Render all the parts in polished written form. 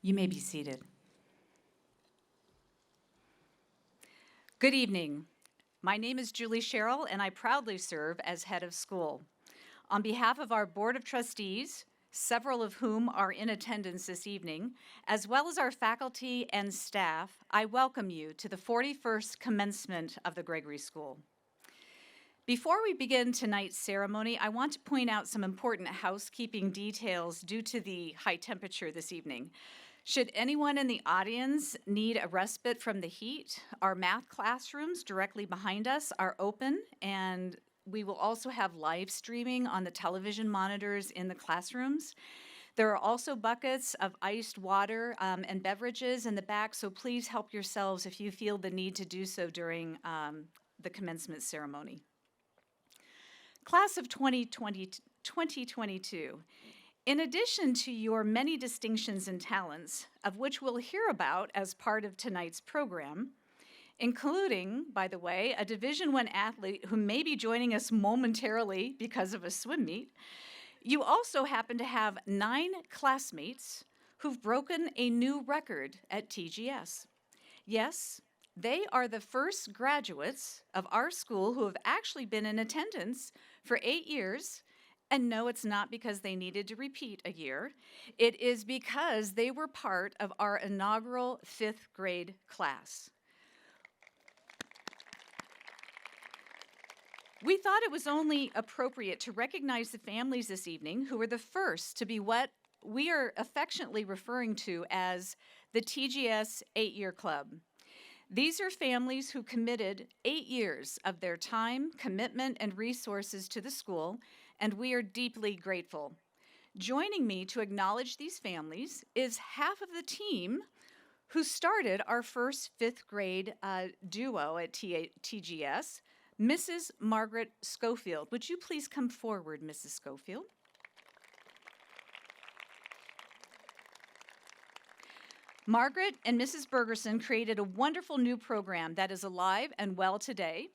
You may be seated. Good evening. My name is Julie Sherrill, and I proudly serve as head of school. On behalf of our Board of Trustees, several of whom are in attendance this evening, as well as our faculty and staff, I welcome you to the 41st commencement of the Gregory School. Before we begin tonight's ceremony, I want to point out some important housekeeping details due to the high temperature this evening. Should anyone in the audience need a respite from the heat, our math classrooms directly behind us are open, and we will also have live streaming on the television monitors in the classrooms. There are also buckets of iced water and beverages in the back, so please help yourselves if you feel the need to do so during the commencement ceremony. Class of 2022. In addition to your many distinctions and talents, of which we'll hear about as part of tonight's program, including, by the way, a Division I athlete who may be joining us momentarily because of a swim meet, you also happen to have 9 classmates who've broken a new record at TGS. Yes, they are the first graduates of our school who have actually been in attendance for 8 years. And no, it's not because they needed to repeat a year. It is because they were part of our inaugural 5th grade class. We thought it was only appropriate to recognize the families this evening who were the first to be what we are affectionately referring to as the TGS 8-Year Club. These are families who committed 8 years of their time, commitment, and resources to the school, and we are deeply grateful. Joining me to acknowledge these families is half of the team who started our first 5th grade duo at TGS, Mrs. Margaret Schofield. Would you please come forward, Mrs. Schofield? Margaret and Mrs. Bergerson created a wonderful new program that is alive and well today.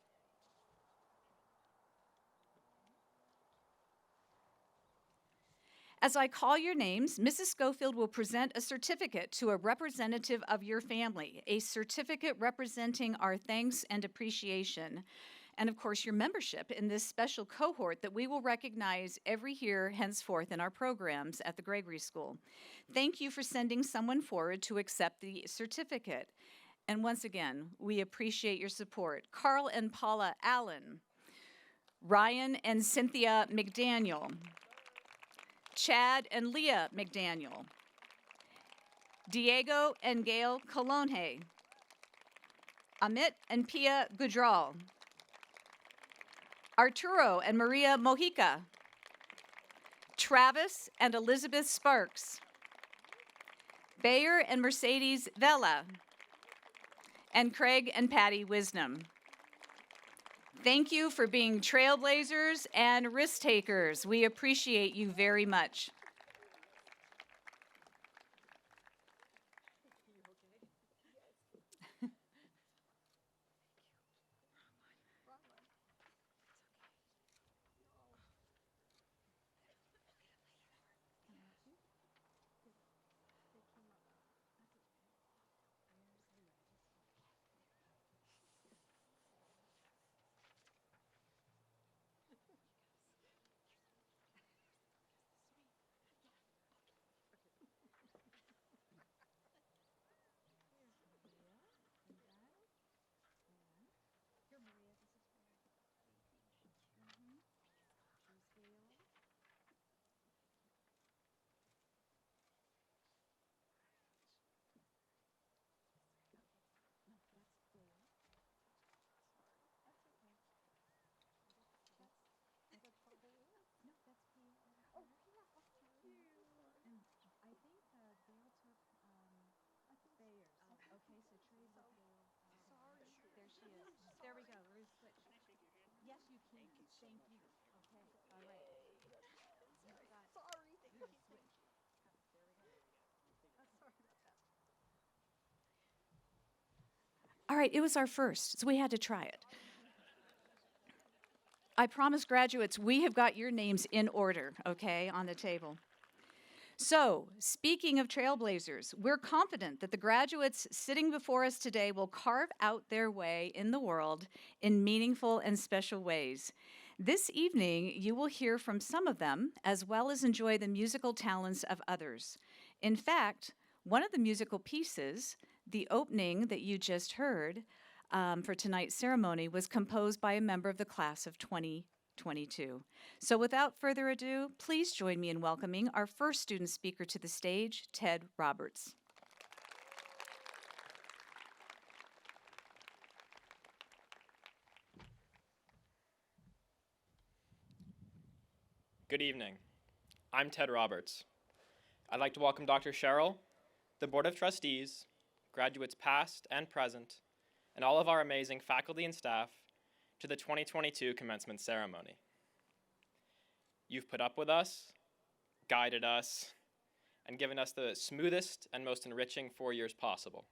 As I call your names, Mrs. Schofield will present a certificate to a representative of your family, a certificate representing our thanks and appreciation, and of course your membership in this special cohort that we will recognize every year henceforth in our programs at the Gregory School. Thank you for sending someone forward to accept the certificate. And once again, we appreciate your support. Carl and Paula Allen, Ryan and Cynthia McDaniel, Chad and Leah McDaniel, Diego and Gail Colonje, Amit and Pia Gudral, Arturo and Maria Mojica, Travis and Elizabeth Sparks, Bayer and Mercedes Vela, and Craig and Patty Wisdom. Thank you for being trailblazers and risk takers. We appreciate you very much. Yes, you can. Thank you. Okay, all right. All right, it was our first, so we had to try it. I promise graduates, we have got your names in order, okay, on the table. So, speaking of trailblazers, we're confident that the graduates sitting before us today will carve out their way in the world in meaningful and special ways. This evening, you will hear from some of them, as well as enjoy the musical talents of others. In fact, one of the musical pieces, the opening that you just heard for tonight's ceremony, was composed by a member of the class of 2022. So without further ado, please join me in welcoming our first student speaker to the stage, Ted Roberts. Good evening. I'm Ted Roberts. I'd like to welcome Dr. Cheryl, the Board of Trustees, graduates past and present, and all of our amazing faculty and staff to the 2022 commencement ceremony. You've put up with us, guided us, and given us the smoothest and most enriching 4 years possible.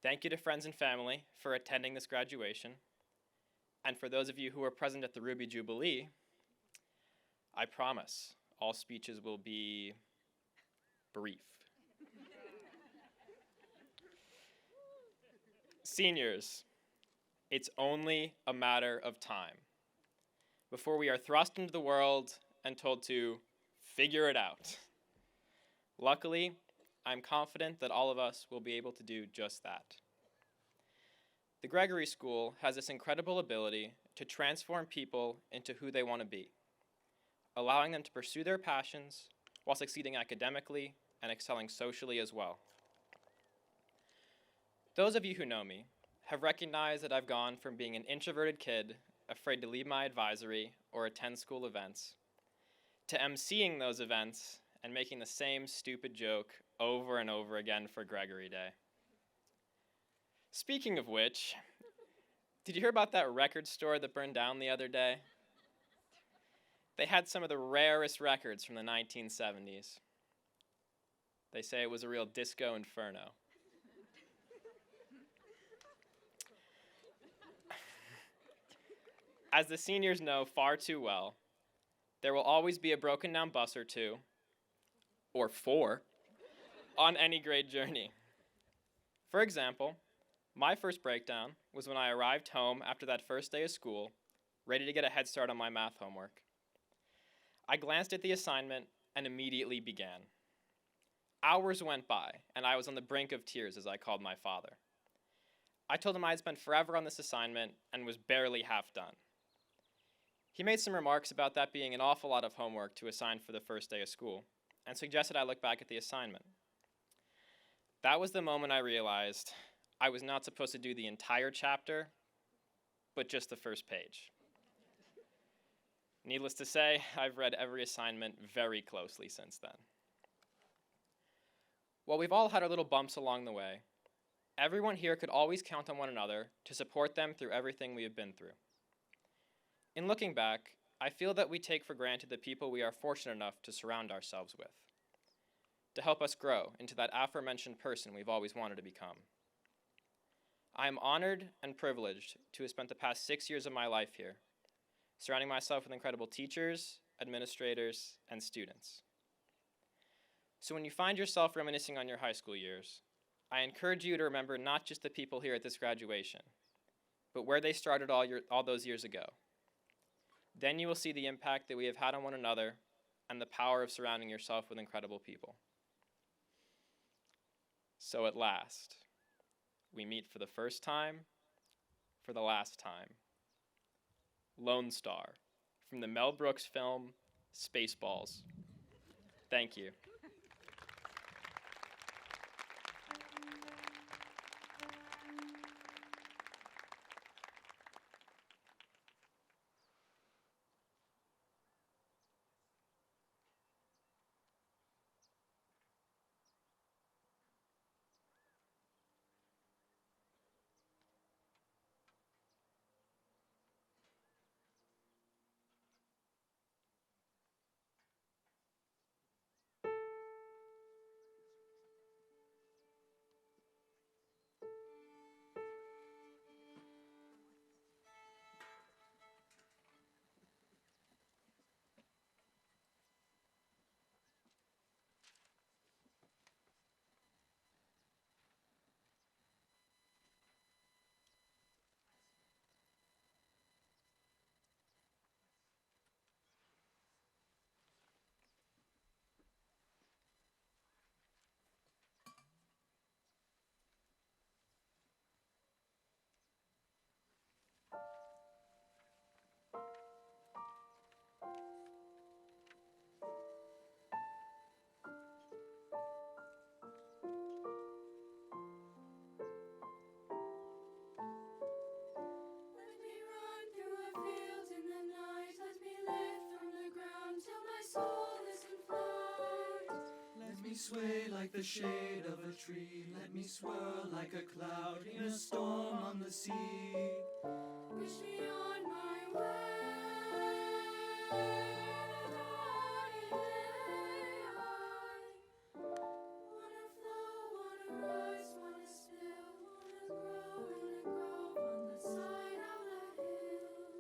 Thank you to friends and family for attending this graduation, and for those of you who were present at the Ruby Jubilee, I promise all speeches will be brief. Seniors, it's only a matter of time before we are thrust into the world and told to figure it out. Luckily, I'm confident that all of us will be able to do just that. The Gregory School has this incredible ability to transform people into who they want to be, allowing them to pursue their passions while succeeding academically and excelling socially as well. Those of you who know me have recognized that I've gone from being an introverted kid afraid to leave my advisory or attend school events to emceeing those events and making the same stupid joke over and over again for Gregory Day. Speaking of which, did you hear about that record store that burned down the other day? They had some of the rarest records from the 1970s. They say it was a real disco inferno. As the seniors know far too well, there will always be a broken down bus or two, or four, on any great journey. For example, my first breakdown was when I arrived home after that first day of school, ready to get a head start on my math homework. I glanced at the assignment and immediately began. Hours went by, and I was on the brink of tears as I called my father. I told him I had spent forever on this assignment and was barely half done. He made some remarks about that being an awful lot of homework to assign for the first day of school, and suggested I look back at the assignment. That was the moment I realized I was not supposed to do the entire chapter, but just the first page. Needless to say, I've read every assignment very closely since then. While we've all had our little bumps along the way, everyone here could always count on one another to support them through everything we have been through. In looking back, I feel that we take for granted the people we are fortunate enough to surround ourselves with, to help us grow into that aforementioned person we've always wanted to become. I am honored and privileged to have spent the past 6 years of my life here, surrounding myself with incredible teachers, administrators, and students. So when you find yourself reminiscing on your high school years, I encourage you to remember not just the people here at this graduation, but where they started all those years ago. Then you will see the impact that we have had on one another and the power of surrounding yourself with incredible people. So at last, we meet for the first time, for the last time. Lone Star, from the Mel Brooks film, Spaceballs. Thank you. sway like the shade of a tree. Let me swirl like a cloud in a storm on the sea. Wish me on my way. Wanna flow, wanna rise, wanna spill, wanna grow in a grove on the side of the hill.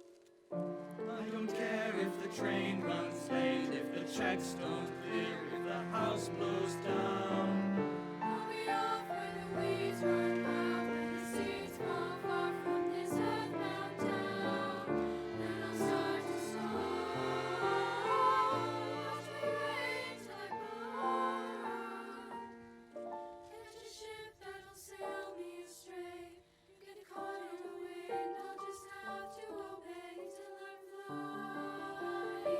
I don't care if the train runs late, if the checks don't clear, if the house blows down. I'll be off where the weeds run wild, where the seeds fall far from this earthbound town. Then I'll start to soar. Watch me rain till I pour. Catch a ship that'll sail me astray. Get caught in the wind, I'll just have to obey till I'm flying away.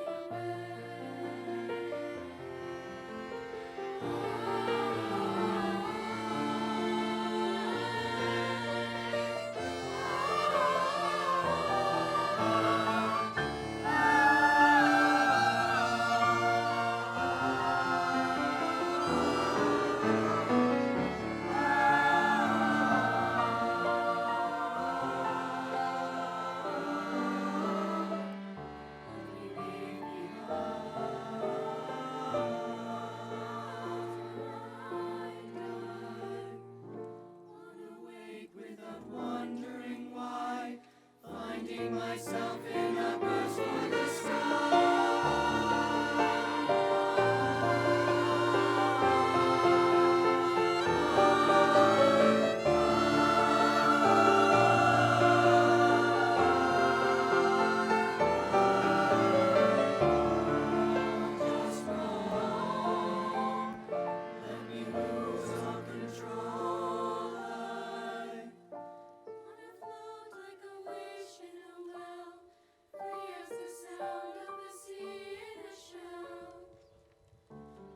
Wanna wake without wondering why, finding myself in a burst for the Just roll, let me lose all control. Wanna float like a wish in a well, free as the sound of the sea in a shell.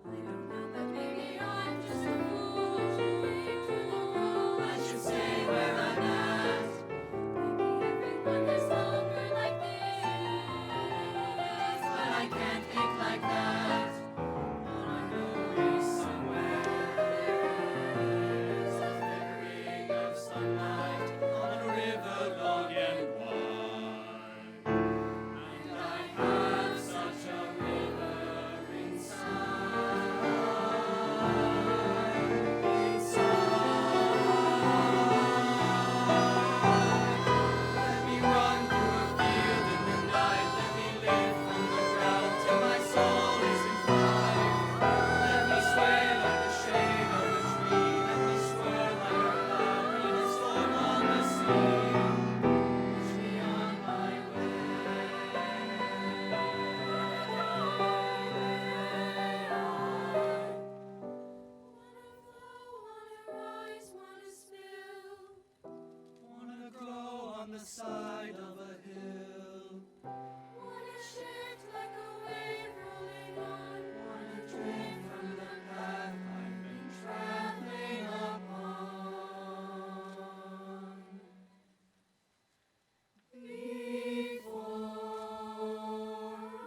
I don't know, but maybe I'm just a fool dreaming through the lull. I should stay where I'm at. Maybe everyone has longer like this, but I can't think like that. All I know is somewhere there's a flickering of sunlight On a river long and wide, and I have such a river inside. let me run through a field in the night. Let me live from the ground till my soul is in flight. Let me sway like the shade of a tree. Let me swirl like a cloud in a storm on the sea. Push me on my way. Wanna flow, wanna rise, wanna spill. Wanna grow on the side of a hill. Wanna shift like a wave rolling on. Wanna Drink from the path I've been traveling upon. Before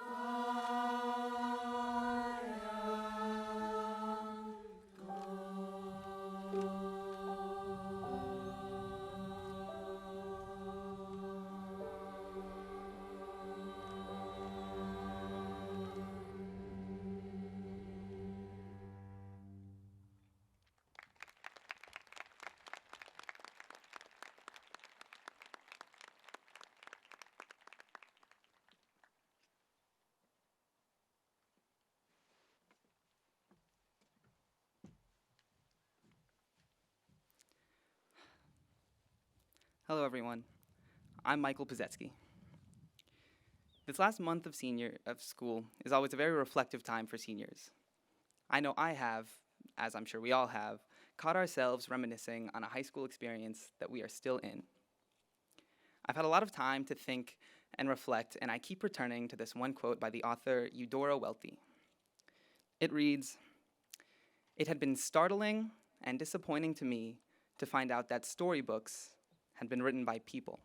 I Hello, everyone. I'm Michael Pazetsky. This last month of school is always a very reflective time for seniors. I know I have, as I'm sure we all have, caught ourselves reminiscing on a high school experience that we are still in. I've had a lot of time to think and reflect, and I keep returning to this one quote by the author Eudora Welty. It reads, "It had been startling and disappointing to me to find out that storybooks had been written by people,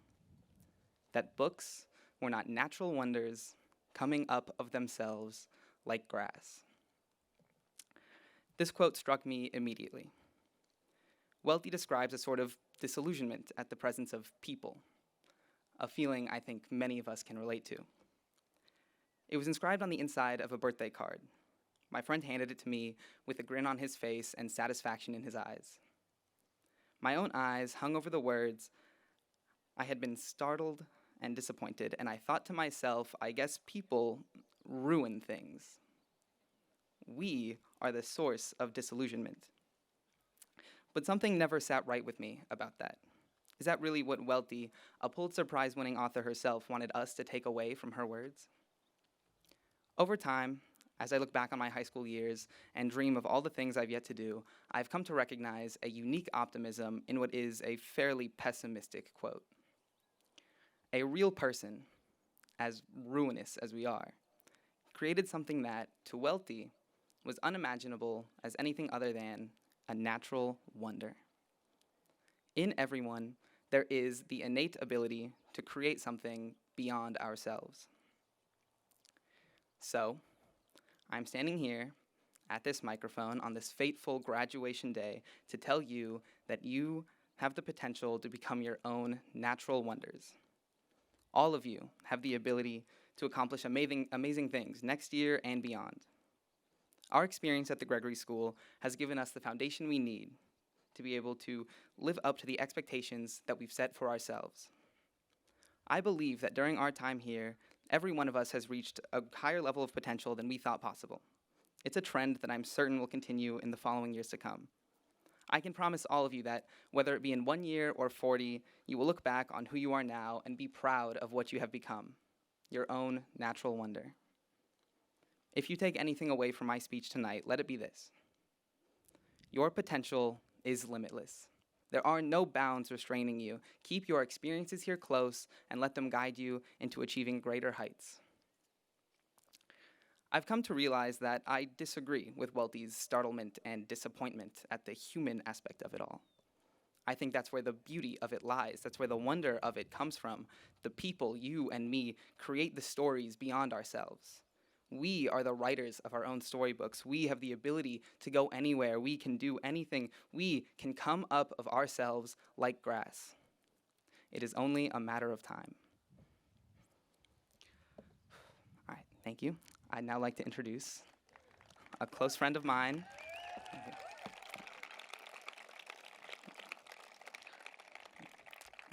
that books were not natural wonders coming up of themselves like grass." This quote struck me immediately. Welty describes a sort of disillusionment at the presence of people, a feeling I think many of us can relate to. It was inscribed on the inside of a birthday card. My friend handed it to me with a grin on his face and satisfaction in his eyes. My own eyes hung over the words. I had been startled and disappointed, and I thought to myself, I guess people ruin things. We are the source of disillusionment. But something never sat right with me about that. Is that really what Welty, a Pulitzer Prize-winning author herself, wanted us to take away from her words? Over time, as I look back on my high school years and dream of all the things I've yet to do, I've come to recognize a unique optimism in what is a fairly pessimistic quote. A real person, as ruinous as we are, created something that, to Welty, was unimaginable as anything other than a natural wonder. In everyone, there is the innate ability to create something beyond ourselves. So, I'm standing here at this microphone on this fateful graduation day to tell you that you have the potential to become your own natural wonders. All of you have the ability to accomplish amazing things next year and beyond. Our experience at the Gregory School has given us the foundation we need to be able to live up to the expectations that we've set for ourselves. I believe that during our time here, every one of us has reached a higher level of potential than we thought possible. It's a trend that I'm certain will continue in the following years to come. I can promise all of you that, whether it be in 1 year or 40, you will look back on who you are now and be proud of what you have become, your own natural wonder. If you take anything away from my speech tonight, let it be this. Your potential is limitless. There are no bounds restraining you. Keep your experiences here close and let them guide you into achieving greater heights. I've come to realize that I disagree with Welty's startlement and disappointment at the human aspect of it all. I think that's where the beauty of it lies. That's where the wonder of it comes from. The people, you and me, create the stories beyond ourselves. We are the writers of our own storybooks. We have the ability to go anywhere. We can do anything. We can come up of ourselves like grass. It is only a matter of time. All right, thank you. I'd now like to introduce a close friend of mine.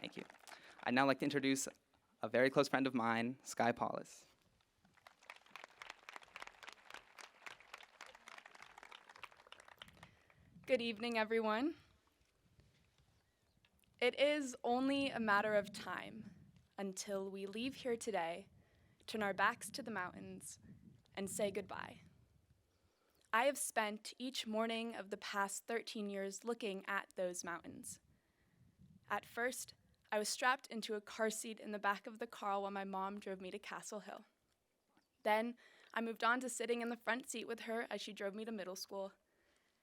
Thank you. I'd now like to introduce a very close friend of mine, Skye Palace. Good evening, everyone. It is only a matter of time until we leave here today, turn our backs to the mountains, and say goodbye. I have spent each morning of the past 13 years looking at those mountains. At first, I was strapped into a car seat in the back of the car while my mom drove me to Castle Hill. Then, I moved on to sitting in the front seat with her as she drove me to middle school.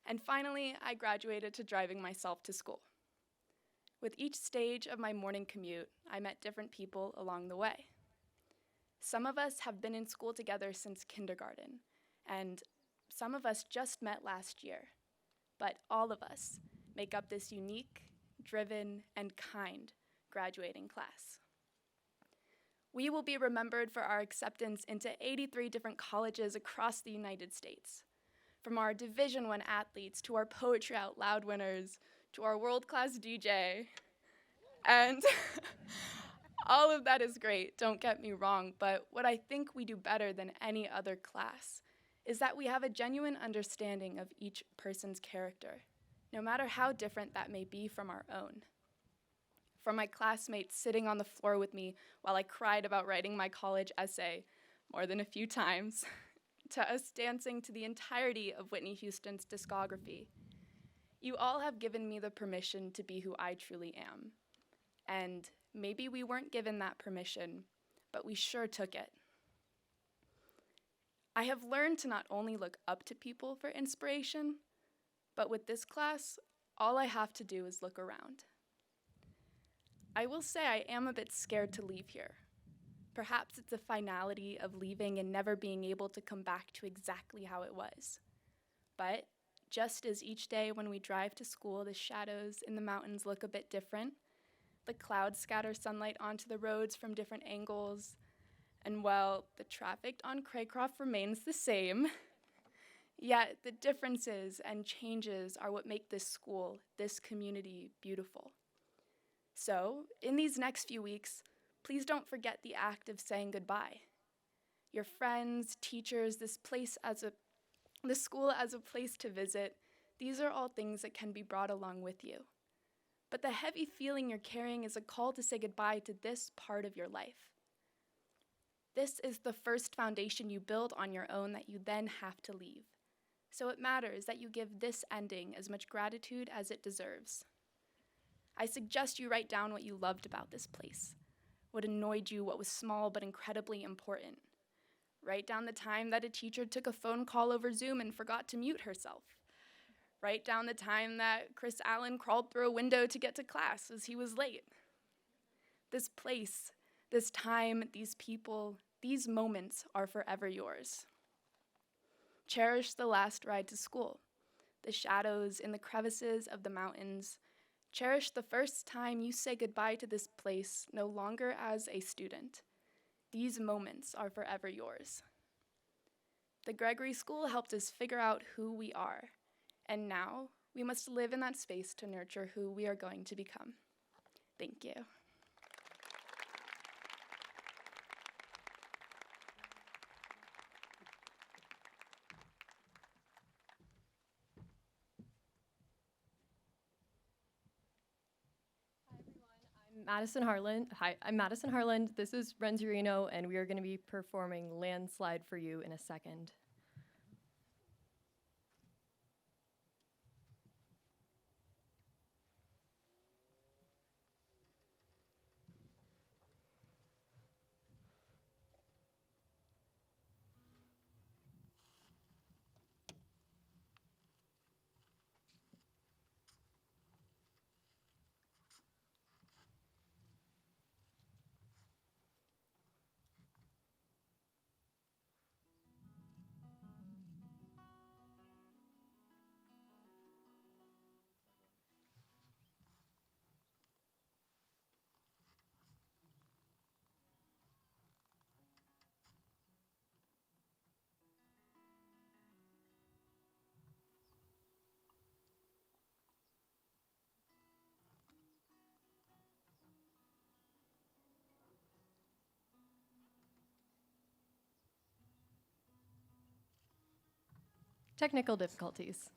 And finally, I graduated to driving myself to school. With each stage of my morning commute, I met different people along the way. Some of us have been in school together since kindergarten, and some of us just met last year. But all of us make up this unique, driven, and kind graduating class. We will be remembered for our acceptance into 83 different colleges across the United States. From our Division I athletes to our Poetry Out Loud winners to our world-class DJ. And all of that is great, don't get me wrong, but what I think we do better than any other class is that we have a genuine understanding of each person's character, no matter how different that may be from our own. From my classmates sitting on the floor with me while I cried about writing my college essay more than a few times, to us dancing to the entirety of Whitney Houston's discography. You all have given me the permission to be who I truly am. And maybe we weren't given that permission, but we sure took it. I have learned to not only look up to people for inspiration, but with this class, all I have to do is look around. I will say I am a bit scared to leave here. Perhaps it's the finality of leaving and never being able to come back to exactly how it was. But just as each day when we drive to school, the shadows in the mountains look a bit different, the clouds scatter sunlight onto the roads from different angles, and while the traffic on Craycroft remains the same, yet the differences and changes are what make this school, this community, beautiful. So, in these next few weeks, please don't forget the act of saying goodbye. Your friends, teachers, this school as a place to visit, these are all things that can be brought along with you. But the heavy feeling you're carrying is a call to say goodbye to this part of your life. This is the first foundation you build on your own that you then have to leave. So it matters that you give this ending as much gratitude as it deserves. I suggest you write down what you loved about this place, what annoyed you, what was small but incredibly important. Write down the time that a teacher took a phone call over Zoom and forgot to mute herself. Write down the time that Chris Allen crawled through a window to get to class as he was late. This place, this time, these people, these moments are forever yours. Cherish the last ride to school, the shadows in the crevices of the mountains. Cherish the first time you say goodbye to this place, no longer as a student. These moments are forever yours. The Gregory School helped us figure out who we are, and now we must live in that space to nurture who we are going to become. Thank you. Madison Harland. Hi, I'm Madison Harland. This is Renzurino, and we are going to be performing Landslide for you in a second. Technical difficulties.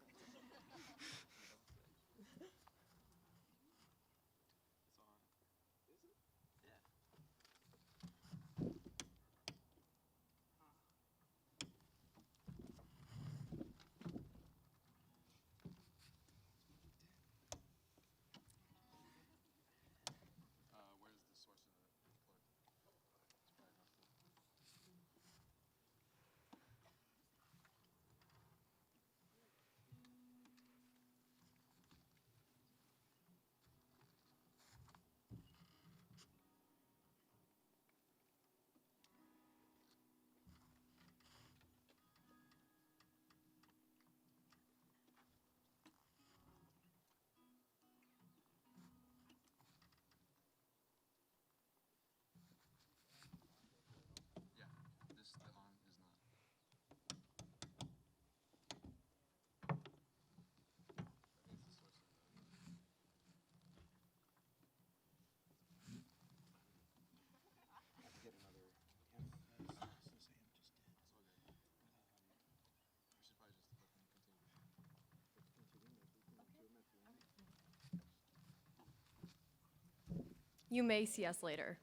You may see us later.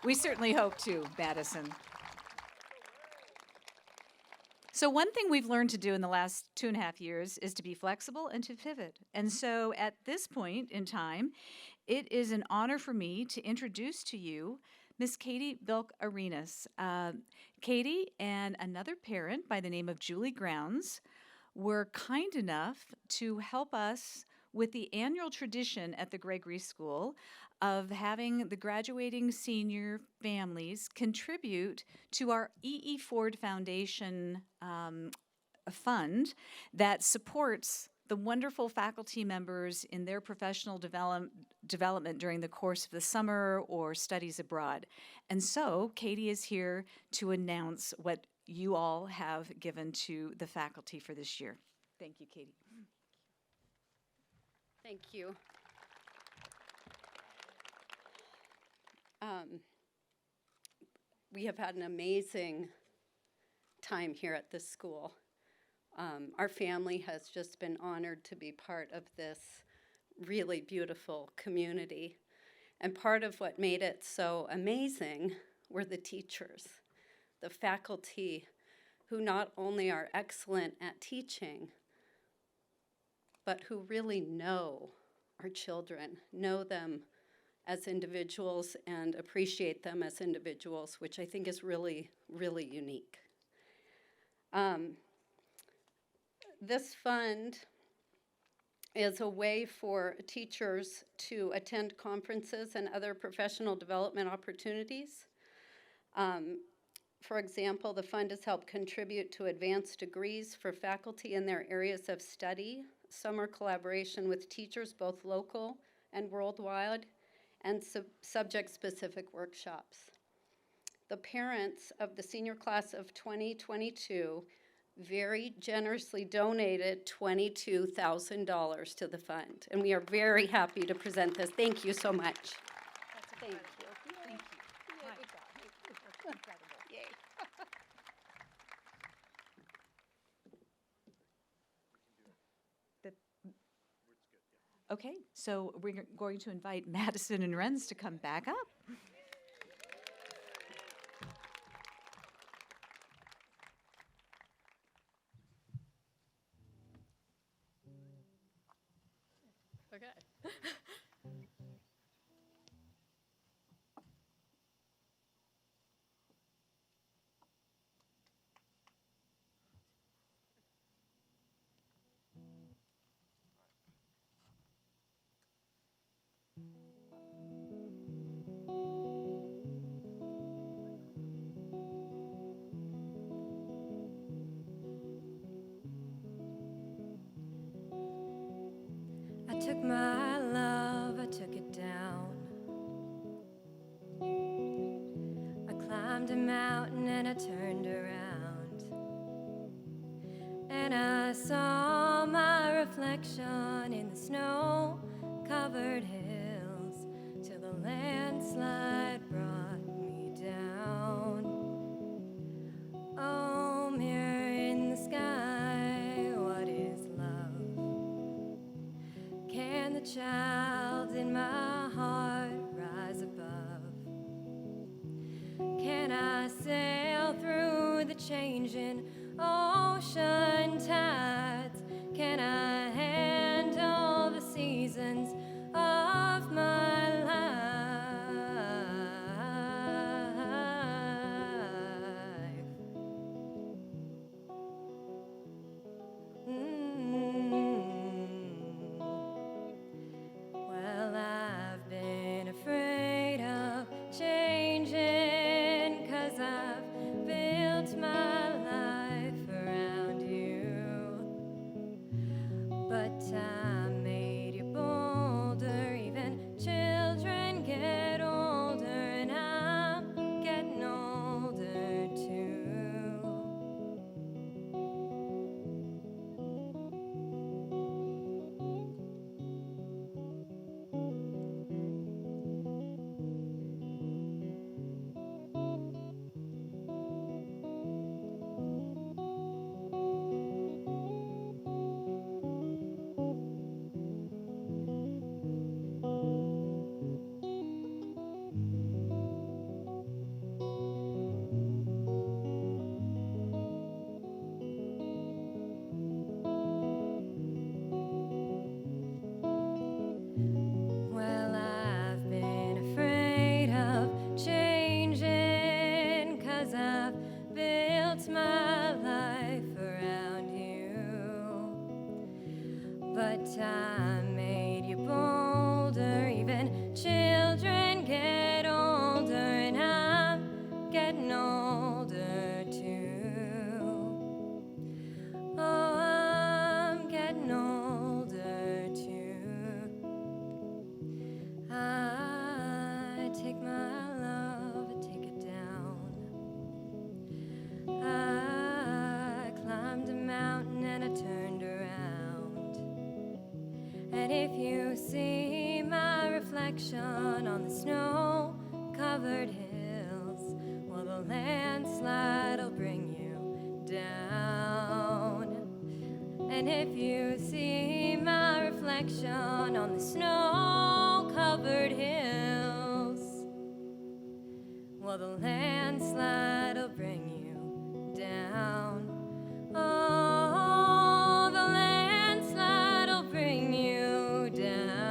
We certainly hope to, Madison. So one thing we've learned to do in the last 2.5 years is to be flexible and to pivot. And so at this point in time, it is an honor for me to introduce to you Miss Katie Bilk Arenas. Katie and another parent by the name of Julie Grounds were kind enough to help us with the annual tradition at the Gregory School of having the graduating senior families contribute to our E.E. Ford Foundation fund that supports the wonderful faculty members in their professional development during the course of the summer or studies abroad. And so Katie is here to announce what you all have given to the faculty for this year. Thank you, Katie. Thank you. We have had an amazing time here at this school. Our family has just been honored to be part of this really beautiful community. And part of what made it so amazing were the teachers, the faculty, who not only are excellent at teaching, but who really know our children, know them as individuals and appreciate them as individuals, which I think is really, really unique. This fund is a way for teachers to attend conferences and other professional development opportunities. For example, the fund has helped contribute to advanced degrees for faculty in their areas of study, summer collaboration with teachers, both local and worldwide, and subject-specific workshops. The parents of the senior class of 2022 very generously donated $22,000 to the fund, and we are very happy to present this. Thank you so much. Thank you. Thank you. Yeah, good job. Incredible. Yay. Okay, so we're going to invite Madison and Renz to come back up. Okay. I took my love, I took it down. I climbed a mountain and I turned around. And I saw my reflection in the snow-covered hills till the landslide brought me down. Oh, mirror in the sky, what is love? Can the child in my heart rise above? Can I sail through the changing ocean tides? Can I handle the seasons of my life? Well, I've been afraid of changing, 'cause I've built my life reflection on the snow-covered hills. Well, the landslide'll bring you down. And if you see my reflection on the snow-covered hills, well, the landslide'll bring you down. Oh, the landslide'll bring you down.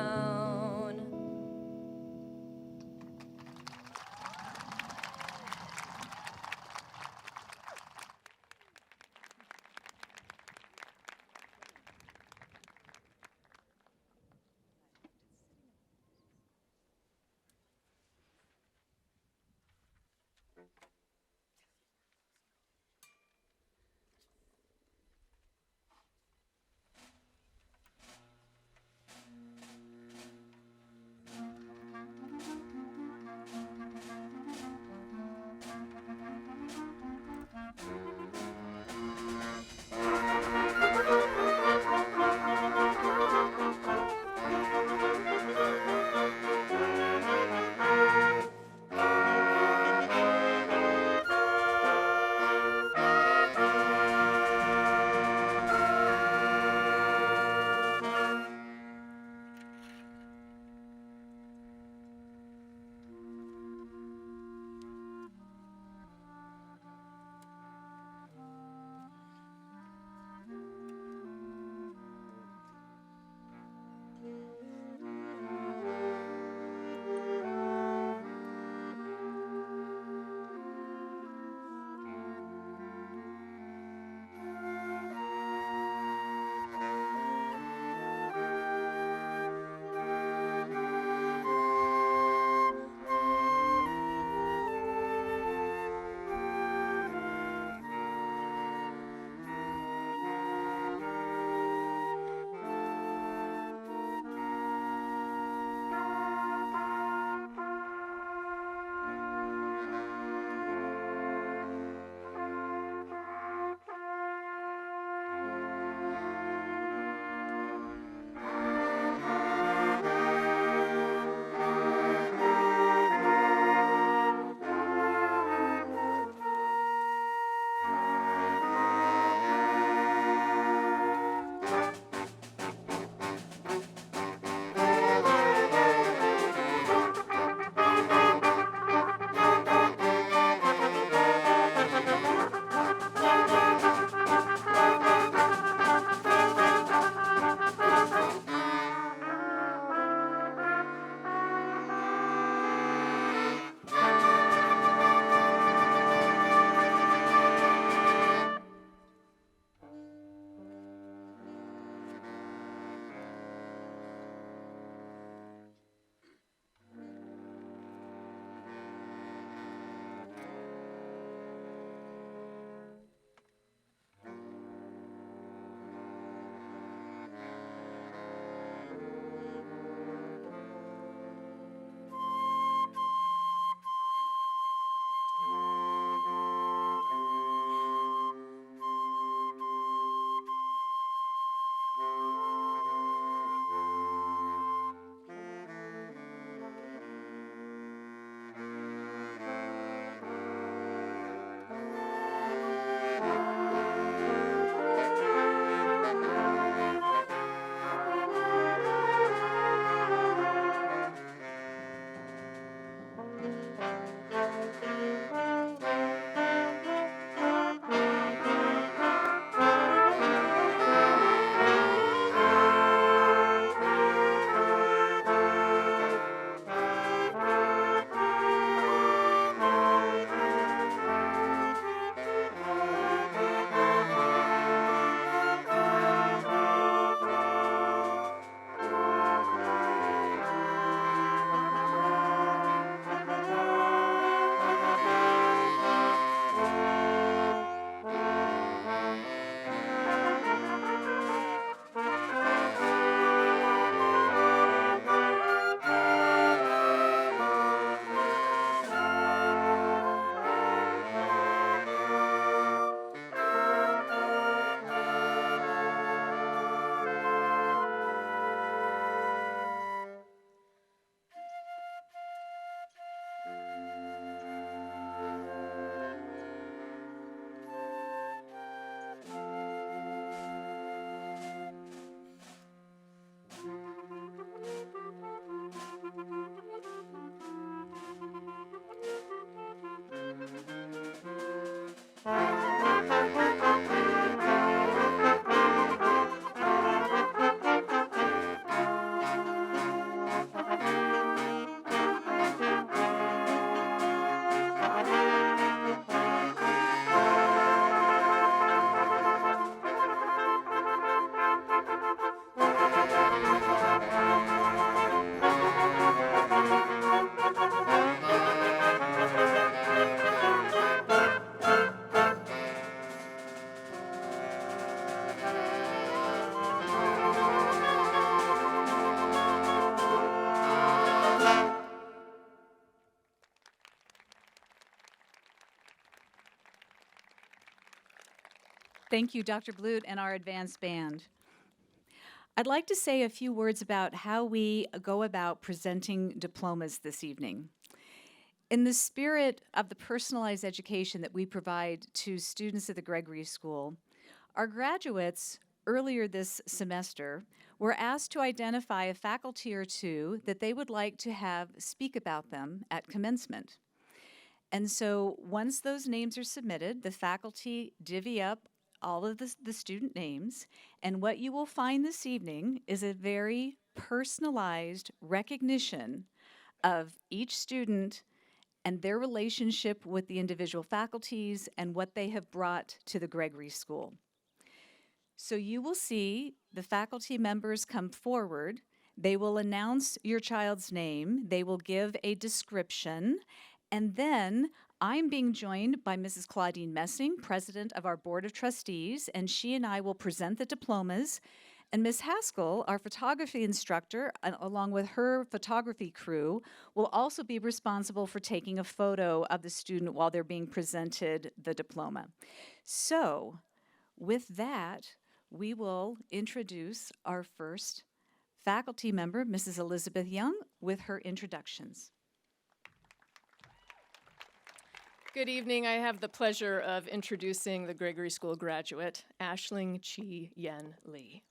Thank you, Dr. Blute and our advanced band. I'd like to say a few words about how we go about presenting diplomas this evening. In the spirit of the personalized education that we provide to students at the Gregory School, our graduates earlier this semester were asked to identify a faculty or two that they would like to have speak about them at commencement. And so once those names are submitted, the faculty divvy up all of the student names, and what you will find this evening is a very personalized recognition of each student and their relationship with the individual faculties and what they have brought to the Gregory School. So you will see the faculty members come forward. They will announce your child's name. They will give a description. And then I'm being joined by Mrs. Claudine Messing, president of our Board of Trustees, and she and I will present the diplomas. And Ms. Haskell, our photography instructor, along with her photography crew, will also be responsible for taking a photo of the student while they're being presented the diploma. So, with that, we will introduce our first faculty member, Mrs. Elizabeth Young, with her introductions. Good evening. I have the pleasure of introducing the Gregory School graduate, Aisling Chi Yen Lee.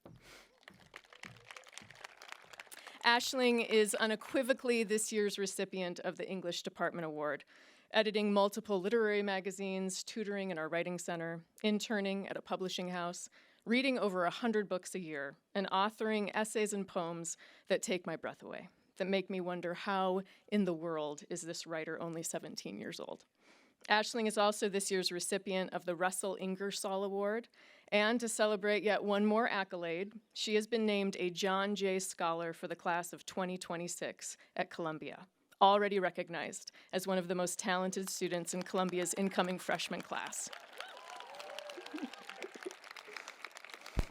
Aisling is unequivocally this year's recipient of the English Department Award, editing multiple literary magazines, tutoring in our writing center, interning at a publishing house, reading over 100 books a year, and authoring essays and poems that take my breath away, that make me wonder how in the world is this writer only 17 years old. Aisling is also this year's recipient of the Russell Ingersoll Award, and to celebrate yet one more accolade, she has been named a John Jay Scholar for the class of 2026 at Columbia, already recognized as one of the most talented students in Columbia's incoming freshman class.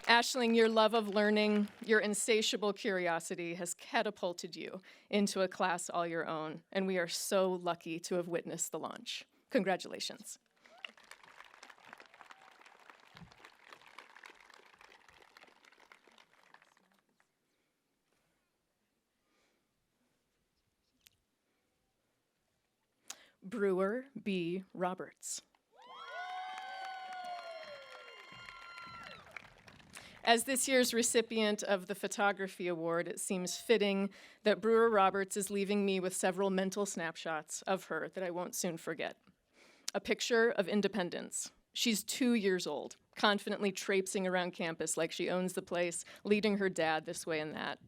Aisling, your love of learning, your insatiable curiosity has catapulted you into a class all your own, and we are so lucky to have witnessed the launch. Congratulations. Brewer B. Roberts. As this year's recipient of the Photography Award, it seems fitting that Brewer Roberts is leaving me with several mental snapshots of her that I won't soon forget. A picture of independence. She's 2 years old, confidently traipsing around campus like she owns the place, leading her dad this way and that.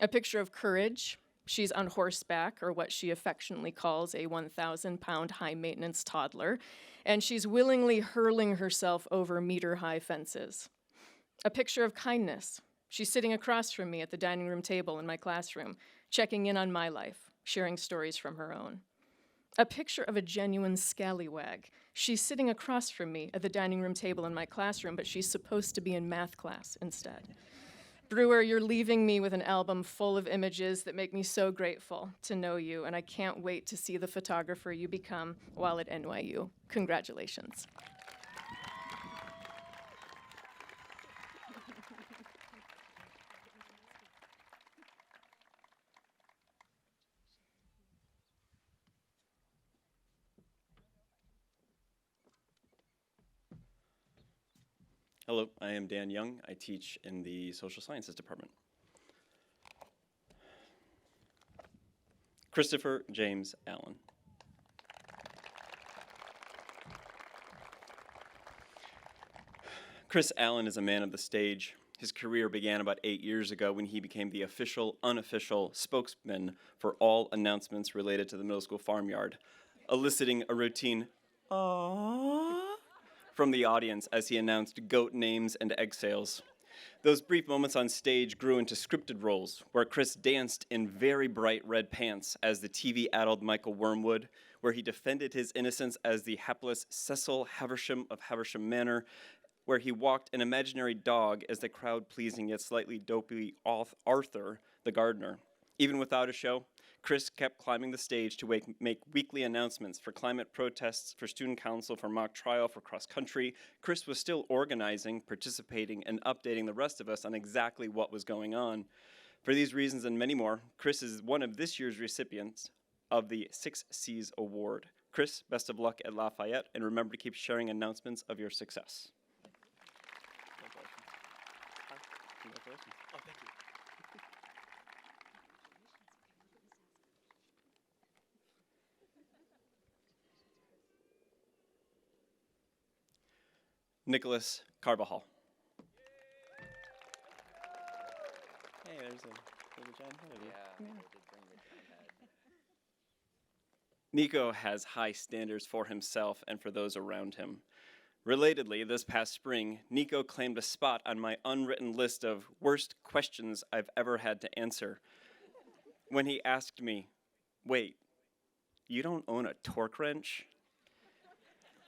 A picture of courage. She's on horseback, or what she affectionately calls a 1,000-pound high-maintenance toddler, and she's willingly hurling herself over meter-high fences. A picture of kindness. She's sitting across from me at the dining room table in my classroom, checking in on my life, sharing stories from her own. A picture of a genuine scallywag. She's sitting across from me at the dining room table in my classroom, but she's supposed to be in math class instead. Brewer, you're leaving me with an album full of images that make me so grateful to know you, and I can't wait to see the photographer you become while at NYU. Congratulations. Hello, I am Dan Young. I teach in the Social Sciences Department. Christopher James Allen. Chris Allen is a man of the stage. His career began about 8 years ago when he became the official, unofficial spokesman for all announcements related to the middle school farmyard, eliciting a routine, "Aww," from the audience as he announced goat names and egg sales. Those brief moments on stage grew into scripted roles, where Chris danced in very bright red pants as the TV-addled Michael Wormwood, where he defended his innocence as the hapless Cecil Haversham of Haversham Manor, where he walked an imaginary dog as the crowd-pleasing yet slightly dopey Arthur, the gardener. Even without a show, Chris kept climbing the stage to make weekly announcements for climate protests, for student council, for mock trial, for cross country. Chris was still organizing, participating, and updating the rest of us on exactly what was going on. For these reasons and many more, Chris is one of this year's recipients of the 6 C's Award. Chris, best of luck at Lafayette, and remember to keep sharing announcements of your success. Congratulations. Oh, thank you. Nicholas Carbajal. Hey, there's a giant head. Yeah. Nico has high standards for himself and for those around him. Relatedly, this past spring, Nico claimed a spot on my unwritten list of worst questions I've ever had to answer when he asked me, "Wait, you don't own a torque wrench?"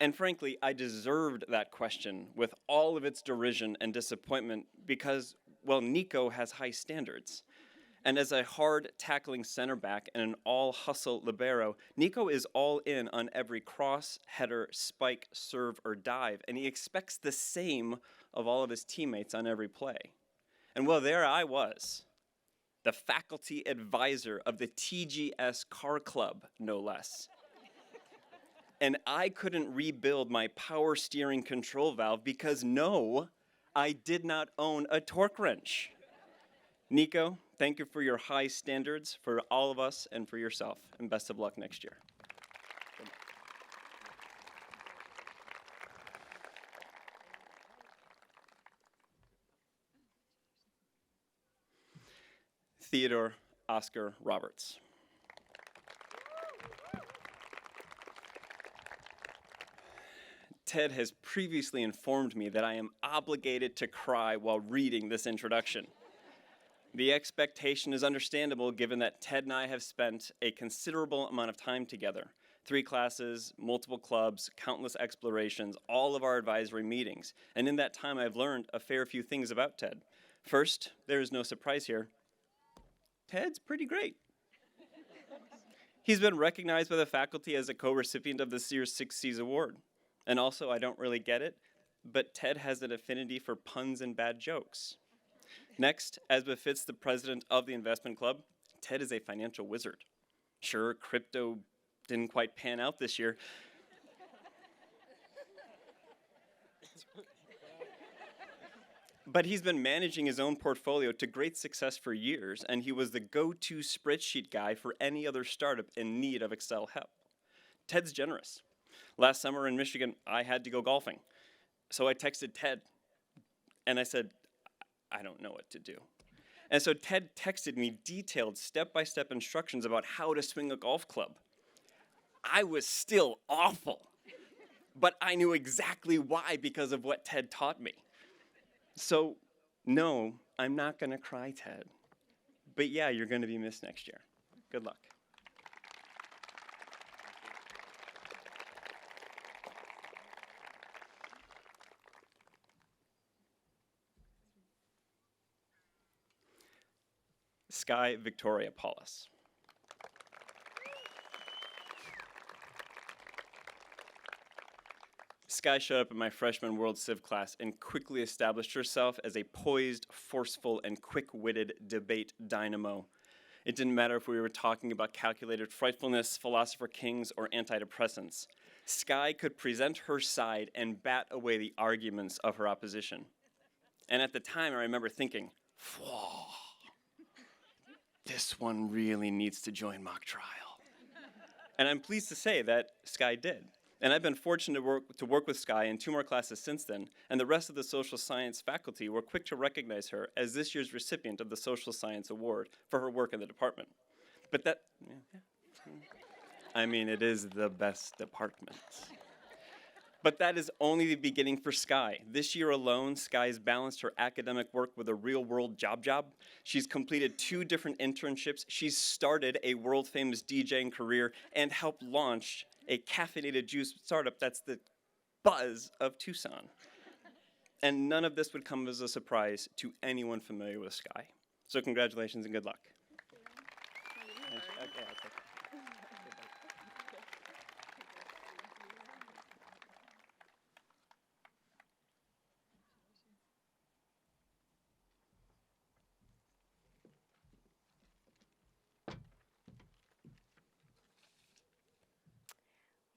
And frankly, I deserved that question with all of its derision and disappointment because, well, Nico has high standards. And as a hard-tackling center back and an all-hustle libero, Nico is all in on every cross, header, spike, serve, or dive, and he expects the same of all of his teammates on every play. And well, there I was, the faculty advisor of the TGS Car Club, no less. And I couldn't rebuild my power steering control valve because no, I did not own a torque wrench. Nico, thank you for your high standards for all of us and for yourself, and best of luck next year. Theodore Oscar Roberts. Ted has previously informed me that I am obligated to cry while reading this introduction. The expectation is understandable given that Ted and I have spent a considerable amount of time together. 3 classes, multiple clubs, countless explorations, all of our advisory meetings. And in that time, I've learned a fair few things about Ted. First, there is no surprise here. Ted's pretty great. He's been recognized by the faculty as a co-recipient of this year's 6 C's Award. And also, I don't really get it, but Ted has an affinity for puns and bad jokes. Next, as befits the president of the investment club, Ted is a financial wizard. Sure, crypto didn't quite pan out this year. But he's been managing his own portfolio to great success for years, and he was the go-to spreadsheet guy for any other startup in need of Excel help. Ted's generous. Last summer in Michigan, I had to go golfing. So I texted Ted, and I said, I don't know what to do. And so Ted texted me detailed step-by-step instructions about how to swing a golf club. I was still awful, but I knew exactly why because of what Ted taught me. So, no, I'm not going to cry, Ted. But yeah, you're going to be missed next year. Good luck. Skye Victoria Palace. Skye showed up in my freshman World Civ class and quickly established herself as a poised, forceful, and quick-witted debate dynamo. It didn't matter if we were talking about calculated frightfulness, philosopher kings, or antidepressants. Skye could present her side and bat away the arguments of her opposition. And at the time, I remember thinking, whoa. This one really needs to join mock trial. And I'm pleased to say that Skye did. And I've been fortunate to work with Skye in 2 more classes since then, and the rest of the social science faculty were quick to recognize her as this year's recipient of the Social Science Award for her work in the department. But that, I mean, it is the best department. But that is only the beginning for Skye. This year alone, Skye's balanced her academic work with a real-world job. She's completed 2 different internships. She's started a world-famous DJing career and helped launch a caffeinated juice startup that's the buzz of Tucson. And none of this would come as a surprise to anyone familiar with Skye. So congratulations and good luck. Okay.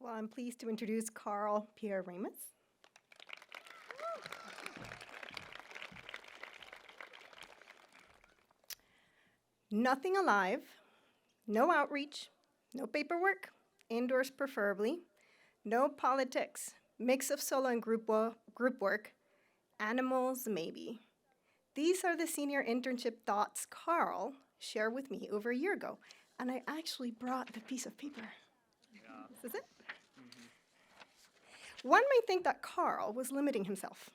Well, I'm pleased to introduce Carl Pierre Remus. Nothing alive, no outreach, no paperwork, indoors preferably, no politics, mix of solo and group work, animals maybe. These are the senior internship thoughts Carl shared with me over a year ago, and I actually brought the piece of paper. This is it. One may think that Carl was limiting himself.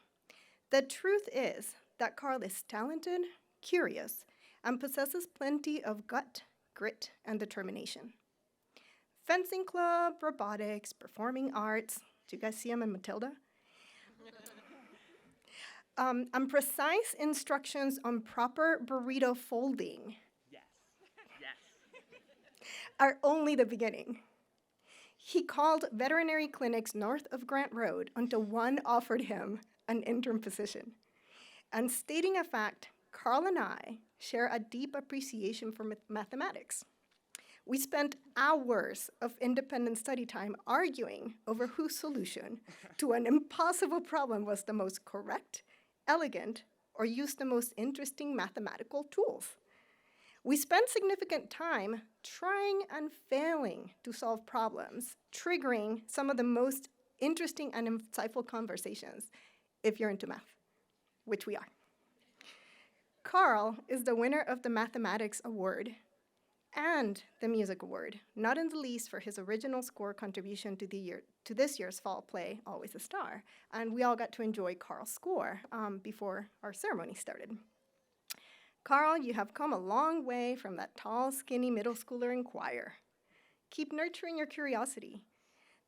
The truth is that Carl is talented, curious, and possesses plenty of gut, grit, and determination. Fencing club, robotics, performing arts. Do you guys see him in Matilda? And precise instructions on proper burrito folding. Yes. Are only the beginning. He called veterinary clinics north of Grant Road until one offered him an intern position. And stating a fact, Carl and I share a deep appreciation for mathematics. We spent hours of independent study time arguing over whose solution to an impossible problem was the most correct, elegant, or used the most interesting mathematical tools. We spent significant time trying and failing to solve problems, triggering some of the most interesting and insightful conversations, if you're into math, which we are. Carl is the winner of the Mathematics Award and the Music Award, not in the least for his original score contribution to this year's fall play, Always a Star. And we all got to enjoy Carl's score before our ceremony started. Carl, you have come a long way from that tall, skinny middle schooler in choir. Keep nurturing your curiosity.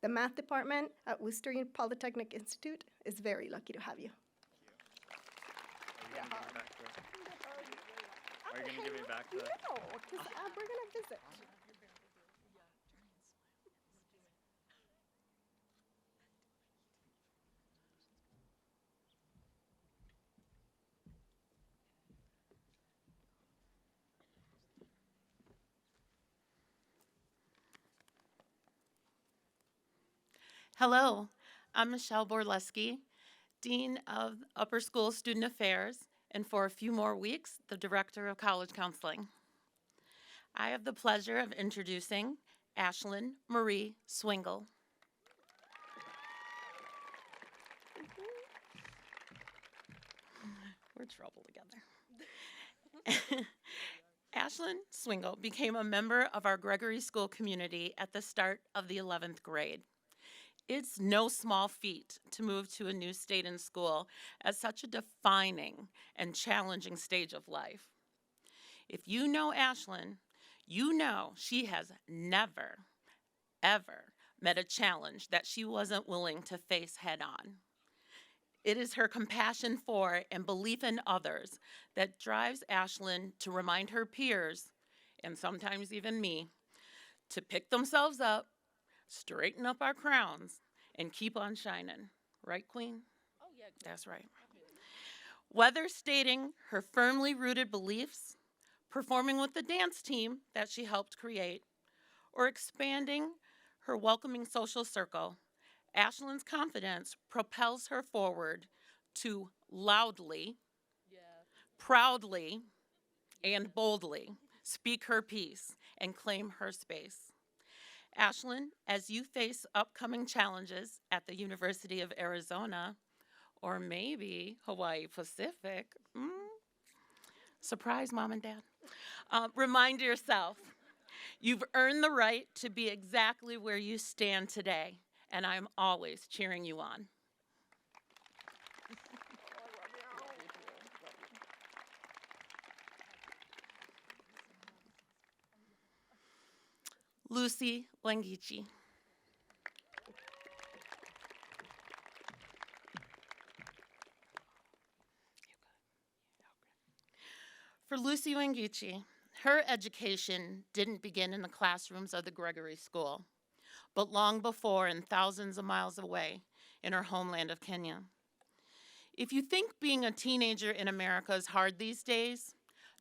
The math department at Worcester Polytechnic Institute is very lucky to have you. Are you going to give me back the... No, because we're going to visit. Hello, I'm Michelle Borleski, Dean of Upper School Student Affairs, and for a few more weeks, the Director of College Counseling. I have the pleasure of introducing Ashlyn Marie Swingle. We're trouble together. Ashlyn Swingle became a member of our Gregory School community at the start of the 11th grade. It's no small feat to move to a new state and school at such a defining and challenging stage of life. If you know Ashlyn, you know she has never, ever met a challenge that she wasn't willing to face head on. It is her compassion for and belief in others that drives Ashlyn to remind her peers, and sometimes even me, to pick themselves up, straighten up our crowns, and keep on shining. Right, Queen? Oh, yeah. That's right. Whether stating her firmly rooted beliefs, performing with the dance team that she helped create, or expanding her welcoming social circle, Ashlyn's confidence propels her forward to loudly, proudly, and boldly speak her piece and claim her space. Ashlyn, as you face upcoming challenges at the University of Arizona, or maybe Hawaii Pacific, surprise, Mom and Dad, remind yourself, you've earned the right to be exactly where you stand today, and I'm always cheering you on. Lucy Wangichi. For Lucy Wangichi, her education didn't begin in the classrooms of the Gregory School, but long before and thousands of miles away in her homeland of Kenya. If you think being a teenager in America is hard these days,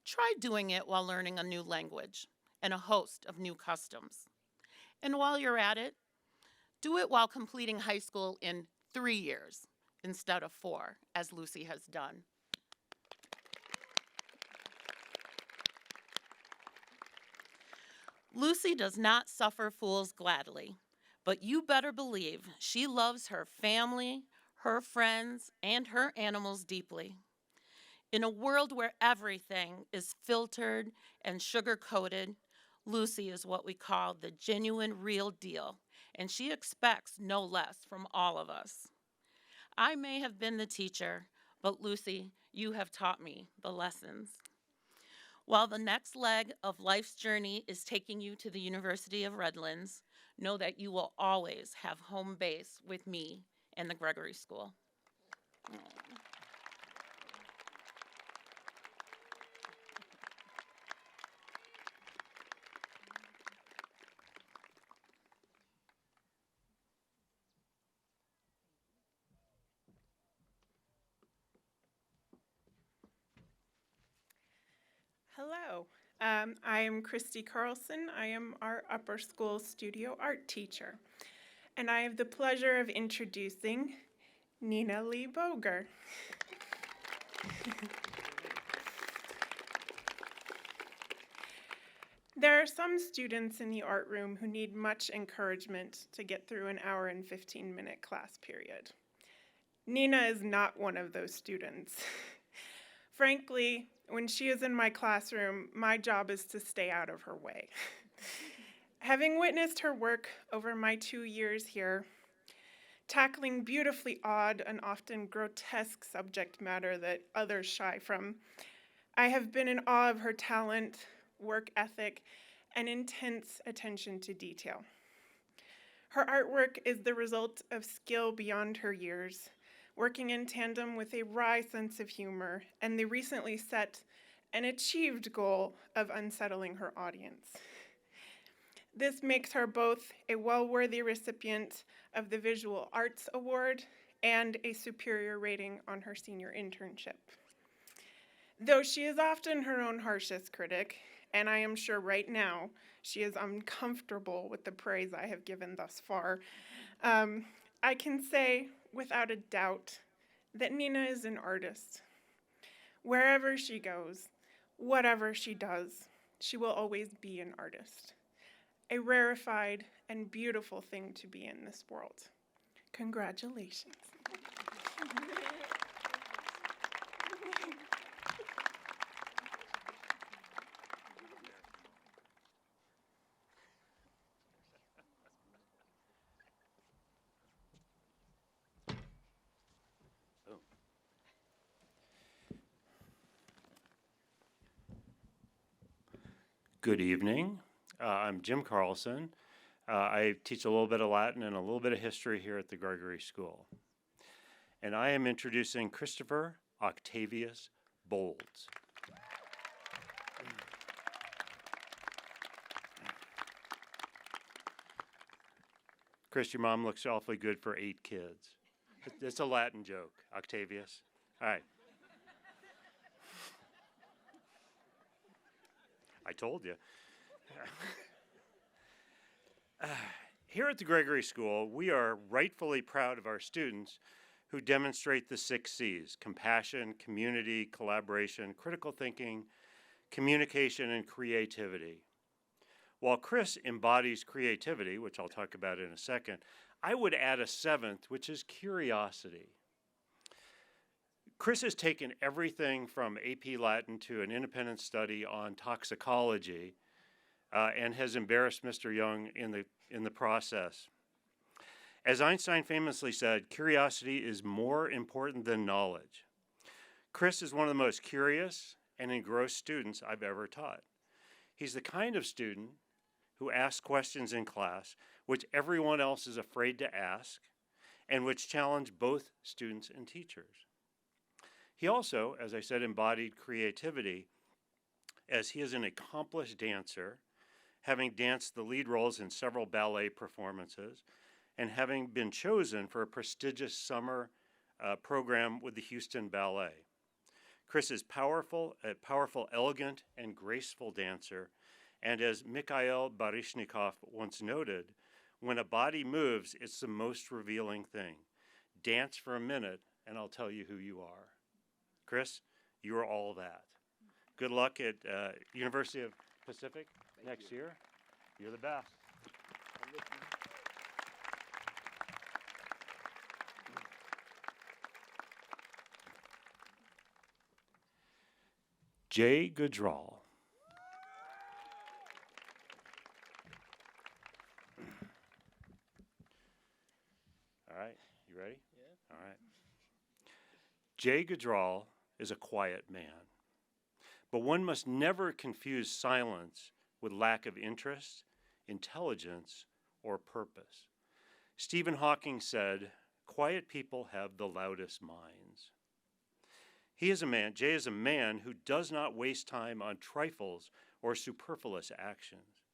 try doing it while learning a new language and a host of new customs. And while you're at it, Do it while completing high school in 3 years instead of 4, as Lucy has done. Lucy does not suffer fools gladly, but you better believe she loves her family, her friends, and her animals deeply. In a world where everything is filtered and sugar-coated, Lucy is what we call the genuine real deal, and she expects no less from all of us. I may have been the teacher, but Lucy, you have taught me the lessons. While the next leg of life's journey is taking you to the University of Redlands, know that you will always have home base with me and the Gregory School. Hello, I am Christy Carlson. I am our upper school studio art teacher. And I have the pleasure of introducing Nina Lee Boger. There are some students in the art room who need much encouragement to get through an hour and 15-minute class period. Nina is not one of those students. Frankly, when she is in my classroom, my job is to stay out of her way. Having witnessed her work over my 2 years here, tackling beautifully odd and often grotesque subject matter that others shy from, I have been in awe of her talent, work ethic, and intense attention to detail. Her artwork is the result of skill beyond her years, working in tandem with a wry sense of humor and the recently set and achieved goal of unsettling her audience. This makes her both a well-worthy recipient of the Visual Arts Award and a superior rating on her senior internship. Though she is often her own harshest critic, and I am sure right now she is uncomfortable with the praise I have given thus far, I can say without a doubt that Nina is an artist. Wherever she goes, whatever she does, she will always be an artist. A rarefied and beautiful thing to be in this world. Congratulations. Good evening. I'm Jim Carlson. I teach a little bit of Latin and a little bit of history here at the Gregory School. And I am introducing Christopher Octavius Bolds. Chris, your mom looks awfully good for 8 kids. It's a Latin joke, Octavius. All right. I told you. Here at the Gregory School, we are rightfully proud of our students who demonstrate the 6 C's: compassion, community, collaboration, critical thinking, communication, and creativity. While Chris embodies creativity, which I'll talk about in a second, I would add a 7th, which is curiosity. Chris has taken everything from AP Latin to an independent study on toxicology and has embarrassed Mr. Young in the process. As Einstein famously said, curiosity is more important than knowledge. Chris is one of the most curious and engrossed students I've ever taught. He's the kind of student who asks questions in class which everyone else is afraid to ask and which challenge both students and teachers. He also, as I said, embodied creativity, as he is an accomplished dancer, having danced the lead roles in several ballet performances, and having been chosen for a prestigious summer program with the Houston Ballet. Chris is a powerful, elegant, and graceful dancer, and as Mikhail Baryshnikov once noted, When a body moves, it's the most revealing thing. Dance for a minute, and I'll tell you who you are. Chris, you are all that. Good luck at University of Pacific next year. You're the best. Jay Goodrall. All right, you ready? Yeah. All right. Jay Goodrall is a quiet man, but one must never confuse silence with lack of interest, intelligence, or purpose. Stephen Hawking said, "Quiet people have the loudest minds." Jay is a man who does not waste time on trifles or superfluous actions.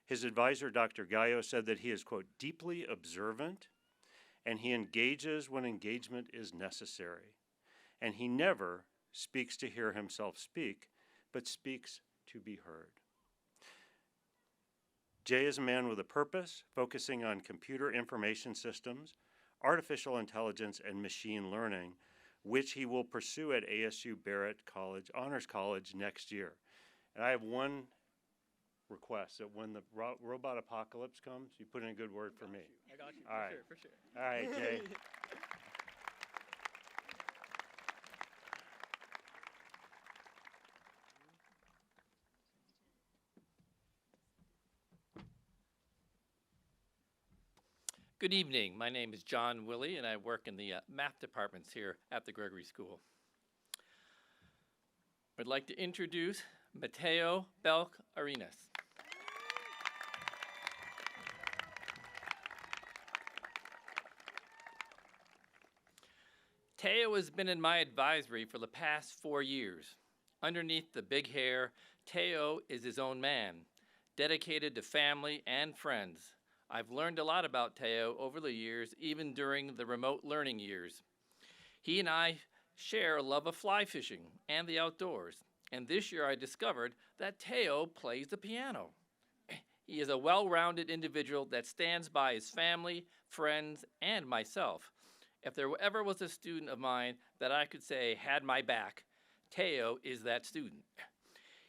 His advisor, Dr. Gallo, said that he is, quote, deeply observant, and he engages when engagement is necessary. And he never speaks to hear himself speak, but speaks to be heard. Jay is a man with a purpose, focusing on computer information systems, artificial intelligence, and machine learning, which he will pursue at ASU Barrett College, Honors College next year. And I have one request, that when the robot apocalypse comes, you put in a good word for me. I got you. All right. For sure. All right, Jay. Good evening. My name is John Willie, and I work in the math departments here at the Gregory School. I'd like to introduce Mateo Belk Arenas. Teo has been in my advisory for the past 4 years. Underneath the big hair, Teo is his own man, dedicated to family and friends. I've learned a lot about Teo over the years, even during the remote learning years. He and I share a love of fly fishing and the outdoors, and this year I discovered that Teo plays the piano. He is a well-rounded individual that stands by his family, friends, and myself. If there ever was a student of mine that I could say had my back, Teo is that student.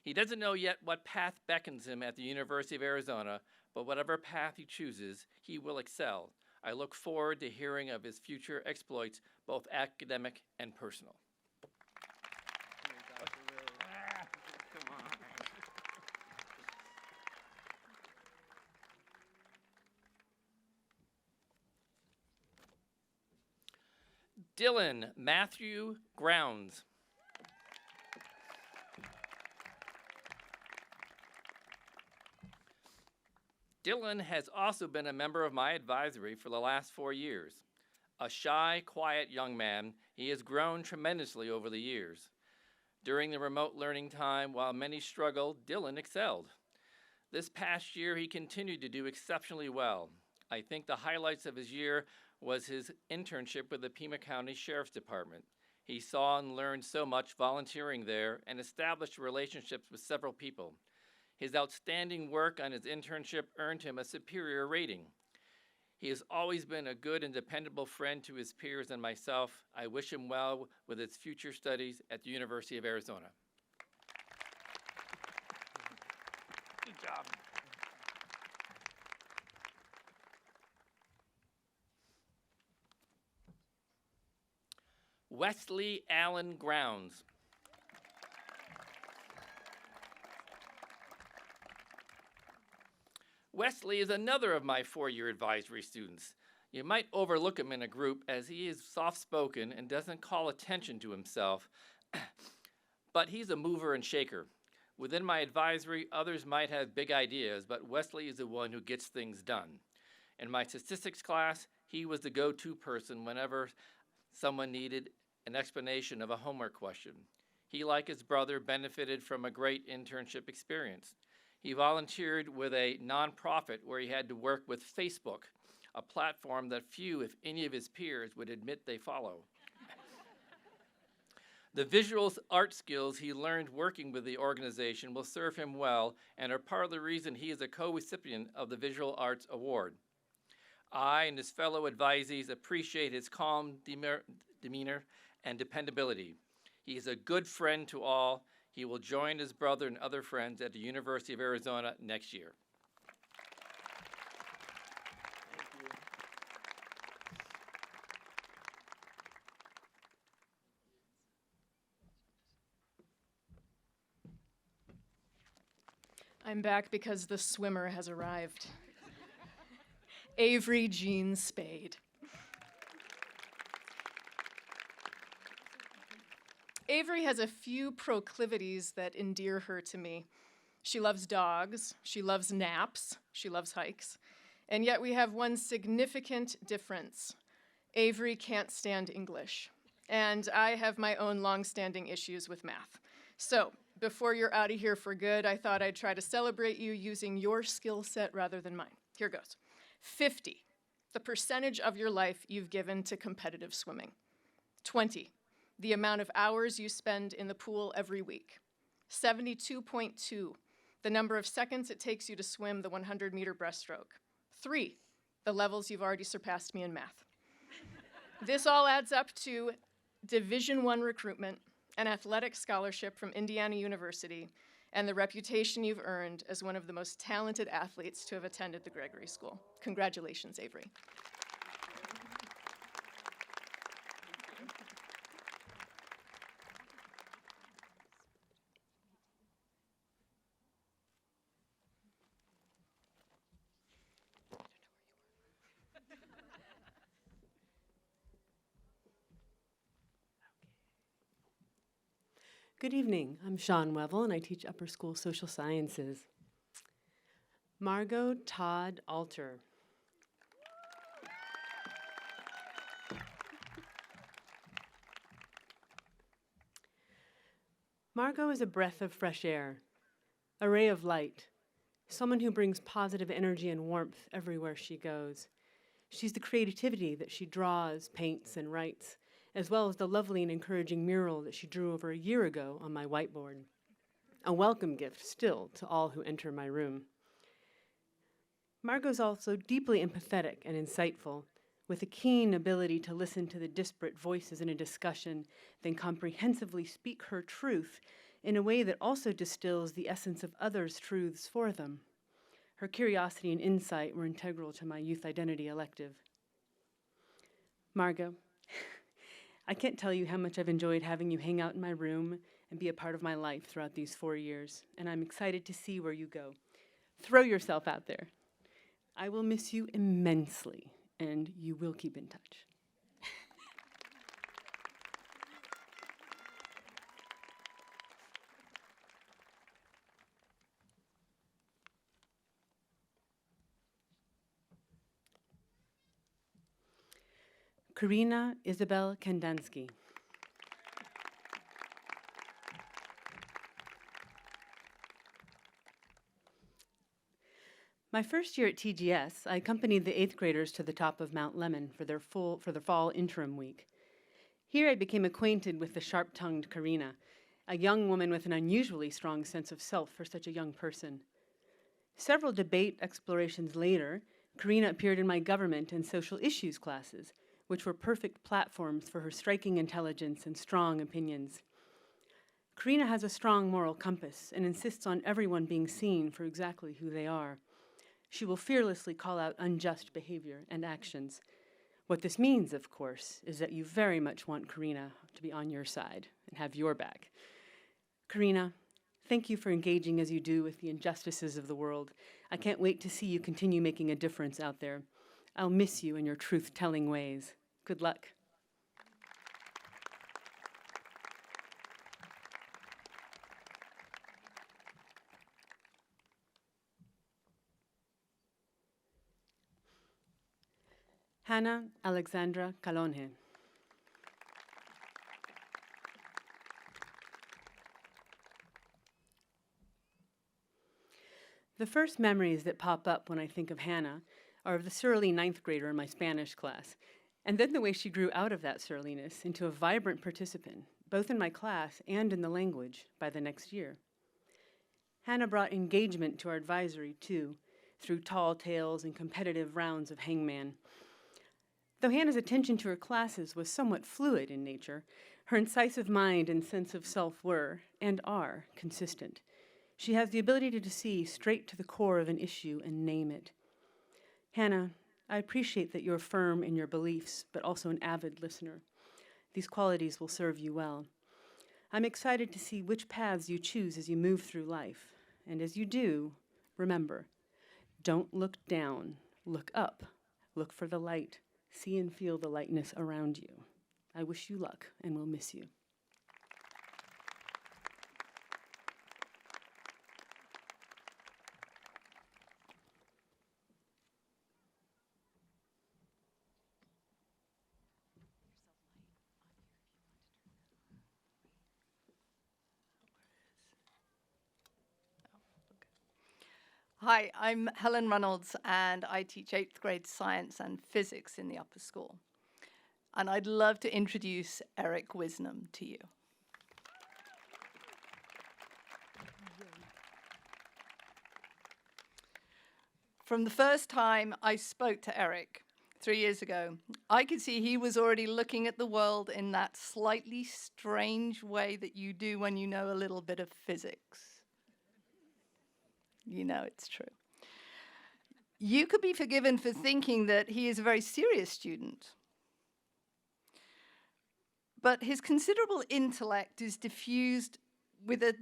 He doesn't know yet what path beckons him at the University of Arizona, but whatever path he chooses, he will excel. I look forward to hearing of his future exploits, both academic and personal. Dylan Matthew Grounds. Dylan has also been a member of my advisory for the last 4 years. A shy, quiet young man, he has grown tremendously over the years. During the remote learning time, while many struggled, Dylan excelled. This past year, he continued to do exceptionally well. I think the highlights of his year was his internship with the Pima County Sheriff's Department. He saw and learned so much volunteering there and established relationships with several people. His outstanding work on his internship earned him a superior rating. He has always been a good and dependable friend to his peers and myself. I wish him well with his future studies at the University of Arizona. Good job. Wesley Allen Grounds. Wesley is another of my 4-year advisory students. You might overlook him in a group as he is soft-spoken and doesn't call attention to himself, but he's a mover and shaker. Within my advisory, others might have big ideas, but Wesley is the one who gets things done. In my statistics class, he was the go-to person whenever someone needed an explanation of a homework question. He, like his brother, benefited from a great internship experience. He volunteered with a nonprofit where he had to work with Facebook, a platform that few, if any of his peers, would admit they follow. The visual art skills he learned working with the organization will serve him well and are part of the reason he is a co-recipient of the Visual Arts Award. I and his fellow advisees appreciate his calm demeanor and dependability. He is a good friend to all. He will join his brother and other friends at the University of Arizona next year. I'm back because the swimmer has arrived. Avery Jean Spade. Avery has a few proclivities that endear her to me. She loves dogs, she loves naps, she loves hikes, and yet we have one significant difference. Avery can't stand English, and I have my own long-standing issues with math. So, before you're out of here for good, I thought I'd try to celebrate you using your skill set rather than mine. Here goes. 50, the percentage of your life you've given to competitive swimming. 20, the amount of hours you spend in the pool every week. 72.2, the number of seconds it takes you to swim the 100-meter breaststroke. 3, the levels you've already surpassed me in math. This all adds up to Division I recruitment, an athletic scholarship from Indiana University, and the reputation you've earned as one of the most talented athletes to have attended the Gregory School. Congratulations, Avery. Good evening. I'm Shawn Wevel, and I teach upper school social sciences. Margot Todd Alter. Margot is a breath of fresh air, a ray of light, someone who brings positive energy and warmth everywhere she goes. She's the creativity that she draws, paints, and writes, as well as the lovely and encouraging mural that she drew over a year ago on my whiteboard. A welcome gift still to all who enter my room. Margot's also deeply empathetic and insightful, with a keen ability to listen to the disparate voices in a discussion, then comprehensively speak her truth in a way that also distills the essence of others' truths for them. Her curiosity and insight were integral to my youth identity elective. Margot, I can't tell you how much I've enjoyed having you hang out in my room and be a part of my life throughout these 4 years, and I'm excited to see where you go. Throw yourself out there. I will miss you immensely, and you will keep in touch. Karina Isabel Kandansky. My first year at TGS, I accompanied the 8th graders to the top of Mount Lemmon for their fall interim week. Here I became acquainted with the sharp-tongued Karina, a young woman with an unusually strong sense of self for such a young person. Several debate explorations later, Karina appeared in my government and social issues classes, which were perfect platforms for her striking intelligence and strong opinions. Karina has a strong moral compass and insists on everyone being seen for exactly who they are. She will fearlessly call out unjust behavior and actions. What this means, of course, is that you very much want Karina to be on your side and have your back. Karina, thank you for engaging as you do with the injustices of the world. I can't wait to see you continue making a difference out there. I'll miss you and your truth-telling ways. Good luck. Hannah Alexandra Calonge. The first memories that pop up when I think of Hannah are of the surly 9th grader in my Spanish class, and then the way she grew out of that surliness into a vibrant participant, both in my class and in the language, by the next year. Hannah brought engagement to our advisory, too, through tall tales and competitive rounds of hangman. Though Hannah's attention to her classes was somewhat fluid in nature, her incisive mind and sense of self were, and are, consistent. She has the ability to see straight to the core of an issue and name it. Hannah, I appreciate that you're firm in your beliefs, but also an avid listener. These qualities will serve you well. I'm excited to see which paths you choose as you move through life. And as you do, remember, don't look down, look up, look for the light, see and feel the lightness around you. I wish you luck and will miss you. Hi, I'm Helen Reynolds, and I teach 8th grade science and physics in the upper school. And I'd love to introduce Eric Wisnam to you. From the first time I spoke to Eric 3 years ago, I could see he was already looking at the world in that slightly strange way that you do when you know a little bit of physics. You know it's true. You could be forgiven for thinking that he is a very serious student. But his considerable intellect is diffused with a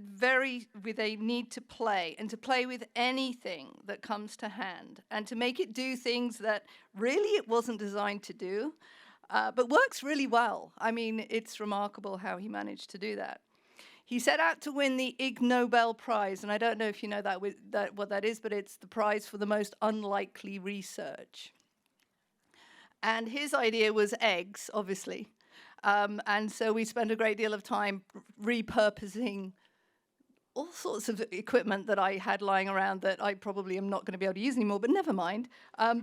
need to play, and to play with anything that comes to hand, and to make it do things that really it wasn't designed to do, but works really well. I mean, it's remarkable how he managed to do that. He set out to win the Ig Nobel Prize, and I don't know if you know what that is, but it's the prize for the most unlikely research. And his idea was eggs, obviously. And so we spent a great deal of time repurposing all sorts of equipment that I had lying around that I probably am not going to be able to use anymore, but never mind,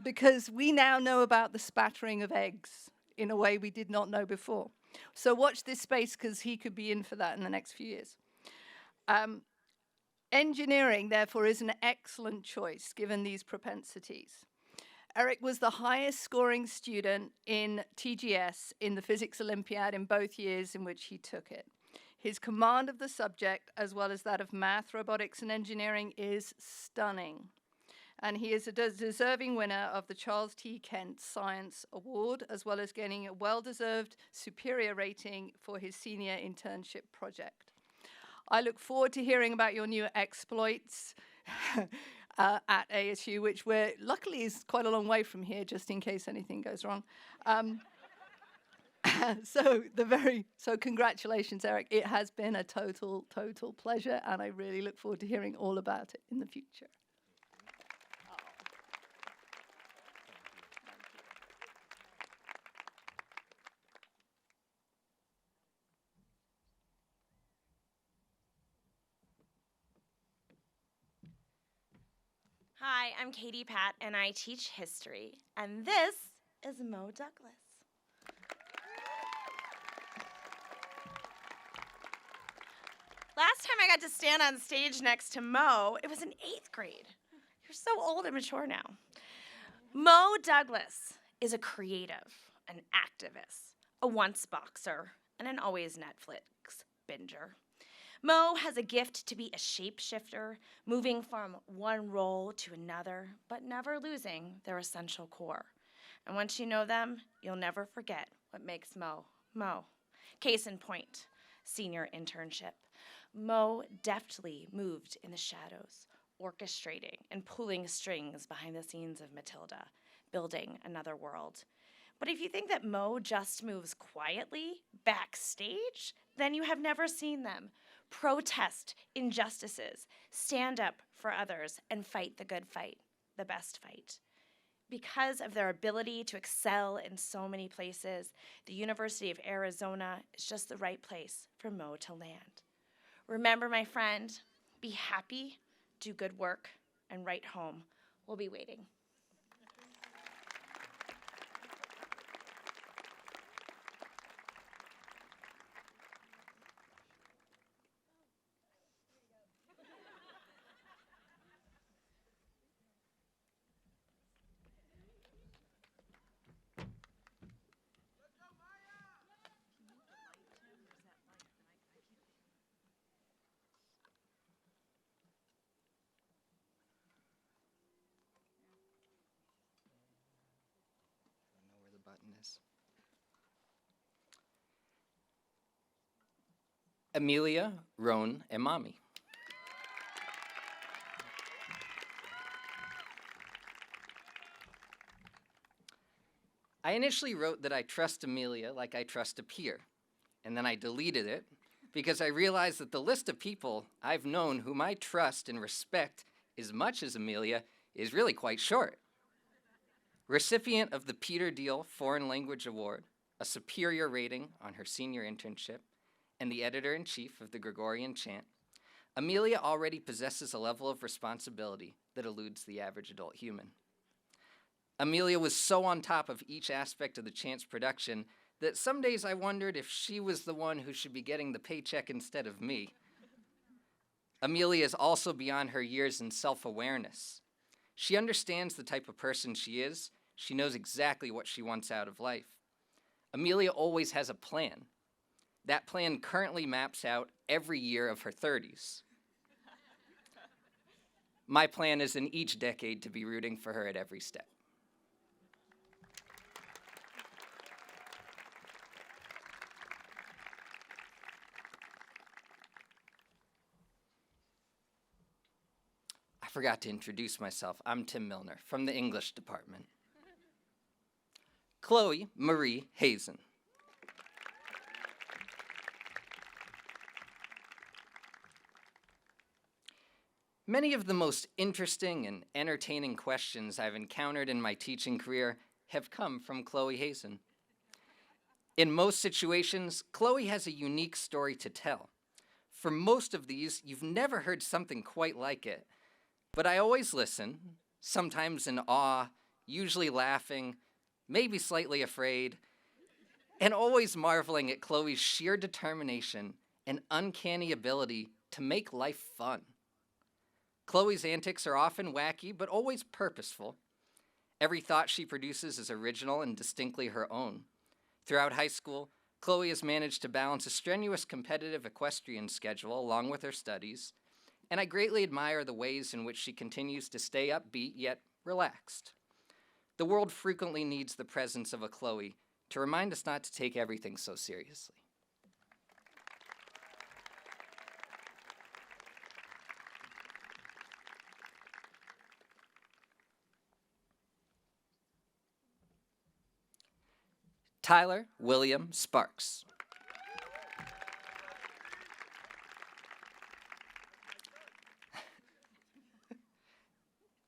because we now know about the spattering of eggs in a way we did not know before. So watch this space, because he could be in for that in the next few years. Engineering, therefore, is an excellent choice, given these propensities. Eric was the highest scoring student in TGS in the Physics Olympiad in both years in which he took it. His command of the subject, as well as that of math, robotics, and engineering, is stunning. And he is a deserving winner of the Charles T. Kent Science Award, as well as getting a well-deserved superior rating for his senior internship project. I look forward to hearing about your new exploits at ASU, which luckily is quite a long way from here, just in case anything goes wrong. So congratulations, Eric. It has been a total pleasure, and I really look forward to hearing all about it in the future. Hi, I'm Katie Pat, and I teach history. And this is Mo Douglas. Last time I got to stand on stage next to Mo, it was in 8th grade. You're so old and mature now. Mo Douglas is a creative, an activist, a once boxer, and an always Netflix binger. Mo has a gift to be a shapeshifter, moving from one role to another, but never losing their essential core. And once you know them, you'll never forget what makes Mo, Mo. Case in point, senior internship. Mo deftly moved in the shadows, orchestrating and pulling strings behind the scenes of Matilda, building another world. But if you think that Mo just moves quietly backstage, then you have never seen them. Protest injustices, stand up for others, and fight the good fight, the best fight. Because of their ability to excel in so many places, the University of Arizona is just the right place for Mo to land. Remember, my friend, be happy, do good work, and write home. We'll be waiting. button is. Amelia, Roan, and Mommy. I initially wrote that I trust Amelia like I trust a peer, and then I deleted it because I realized that the list of people I've known whom I trust and respect as much as Amelia is really quite short. Recipient of the Peter Deal Foreign Language Award, a superior rating on her senior internship, and the editor-in-chief of the Gregorian Chant, Amelia already possesses a level of responsibility that eludes the average adult human. Amelia was so on top of each aspect of the Chant's production that some days I wondered if she was the one who should be getting the paycheck instead of me. Amelia is also beyond her years in self-awareness. She understands the type of person she is. She knows exactly what she wants out of life. Amelia always has a plan. That plan currently maps out every year of her 30s. My plan is in each decade to be rooting for her at every step. I forgot to introduce myself. I'm Tim Milner from the English department. Chloe Marie Hazen. Many of the most interesting and entertaining questions I've encountered in my teaching career have come from Chloe Hazen. In most situations, Chloe has a unique story to tell. For most of these, you've never heard something quite like it. But I always listen, sometimes in awe, usually laughing, maybe slightly afraid, and always marveling at Chloe's sheer determination and uncanny ability to make life fun. Chloe's antics are often wacky, but always purposeful. Every thought she produces is original and distinctly her own. Throughout high school, Chloe has managed to balance a strenuous competitive equestrian schedule along with her studies, and I greatly admire the ways in which she continues to stay upbeat yet relaxed. The world frequently needs the presence of a Chloe to remind us not to take everything so seriously. Tyler William Sparks.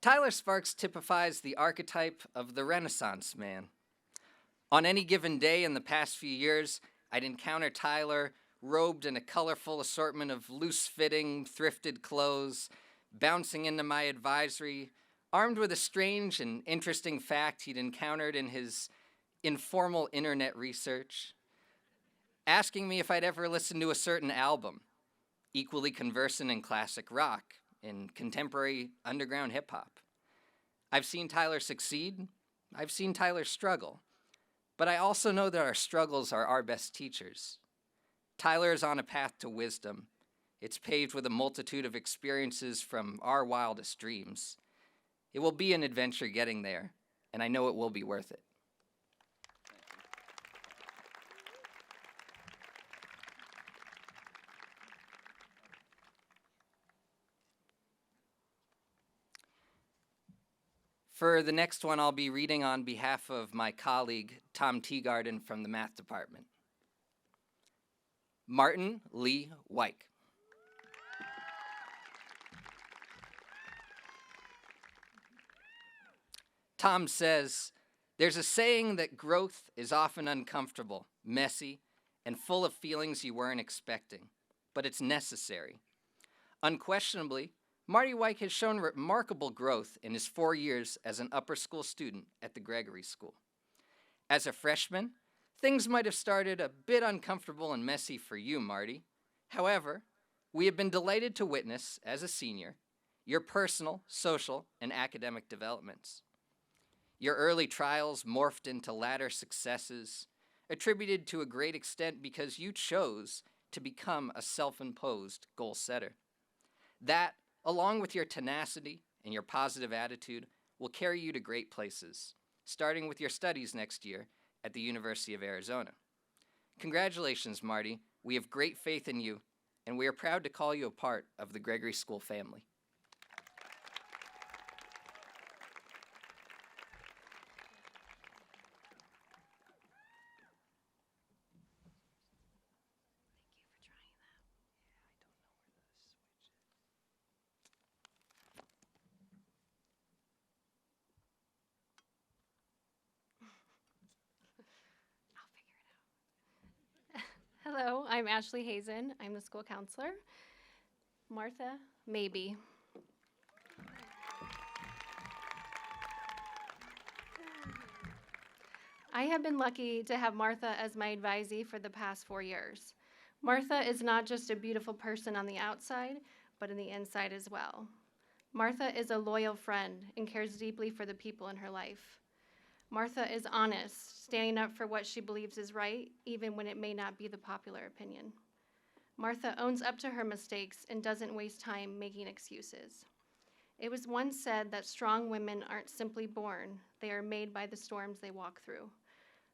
Tyler Sparks typifies the archetype of the Renaissance man. On any given day in the past few years, I'd encounter Tyler robed in a colorful assortment of loose-fitting, thrifted clothes, bouncing into my advisory, armed with a strange and interesting fact he'd encountered in his informal internet research, asking me if I'd ever listened to a certain album, equally conversant in classic rock, in contemporary underground hip-hop. I've seen Tyler succeed, I've seen Tyler struggle, but I also know that our struggles are our best teachers. Tyler is on a path to wisdom. It's paved with a multitude of experiences from our wildest dreams. It will be an adventure getting there, and I know it will be worth it. For the next one, I'll be reading on behalf of my colleague, Tom Teagarden from the math department. Martin Lee Wyke. Tom says, "There's a saying that growth is often uncomfortable, messy, and full of feelings you weren't expecting, but it's necessary. Unquestionably, Marty Wyke has shown remarkable growth in his 4 years as an upper school student at the Gregory School. As a freshman, things might have started a bit uncomfortable and messy for you, Marty. However, we have been delighted to witness, as a senior, your personal, social, and academic developments. Your early trials morphed into latter successes, attributed to a great extent because you chose to become a self-imposed goal setter. That, along with your tenacity and your positive attitude, will carry you to great places, starting with your studies next year at the University of Arizona. Congratulations, Marty. We have great faith in you, and we are proud to call you a part of the Gregory School family. Hello, I'm Ashley Hazen. I'm the school counselor. Martha, maybe. I have been lucky to have Martha as my advisee for the past 4 years. Martha is not just a beautiful person on the outside, but on the inside as well. Martha is a loyal friend and cares deeply for the people in her life. Martha is honest, standing up for what she believes is right, even when it may not be the popular opinion. Martha owns up to her mistakes and doesn't waste time making excuses. It was once said that strong women aren't simply born, they are made by the storms they walk through.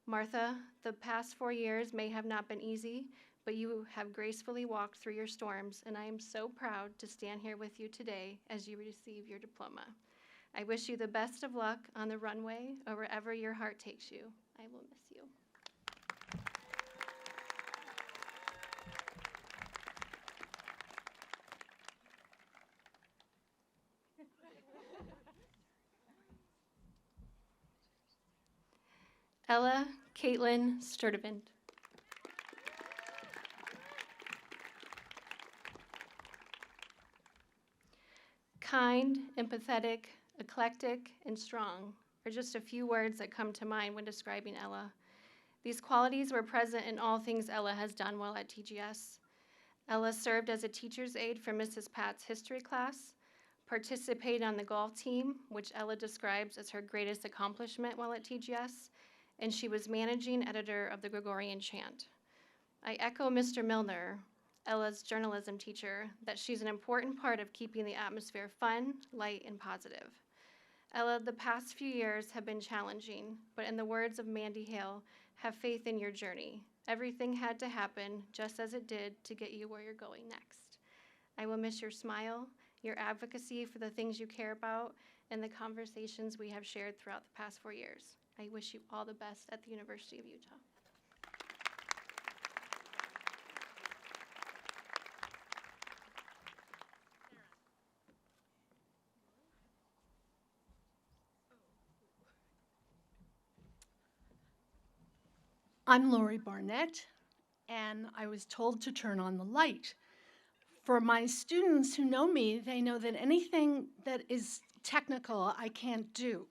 Martha, the past 4 years may have not been easy, but you have gracefully walked through your storms, and I am so proud to stand here with you today as you receive your diploma. I wish you the best of luck on the runway or wherever your heart takes you. I will miss you. Ella Caitlin Sturdivant. Kind, empathetic, eclectic, and strong are just a few words that come to mind when describing Ella. These qualities were present in all things Ella has done while at TGS. Ella served as a teacher's aide for Mrs. Pat's history class, participated on the golf team, which Ella describes as her greatest accomplishment while at TGS, and she was managing editor of the Gregorian Chant. I echo Mr. Milner, Ella's journalism teacher, that she's an important part of keeping the atmosphere fun, light, and positive. Ella, the past few years have been challenging, but in the words of Mandy Hale, have faith in your journey. Everything had to happen just as it did to get you where you're going next. I will miss your smile, your advocacy for the things you care about, and the conversations we have shared throughout the past 4 years. I wish you all the best at the University of Utah. I'm Lori Barnett, and I was told to turn on the light. For my students who know me, they know that anything that is technical, I can't do.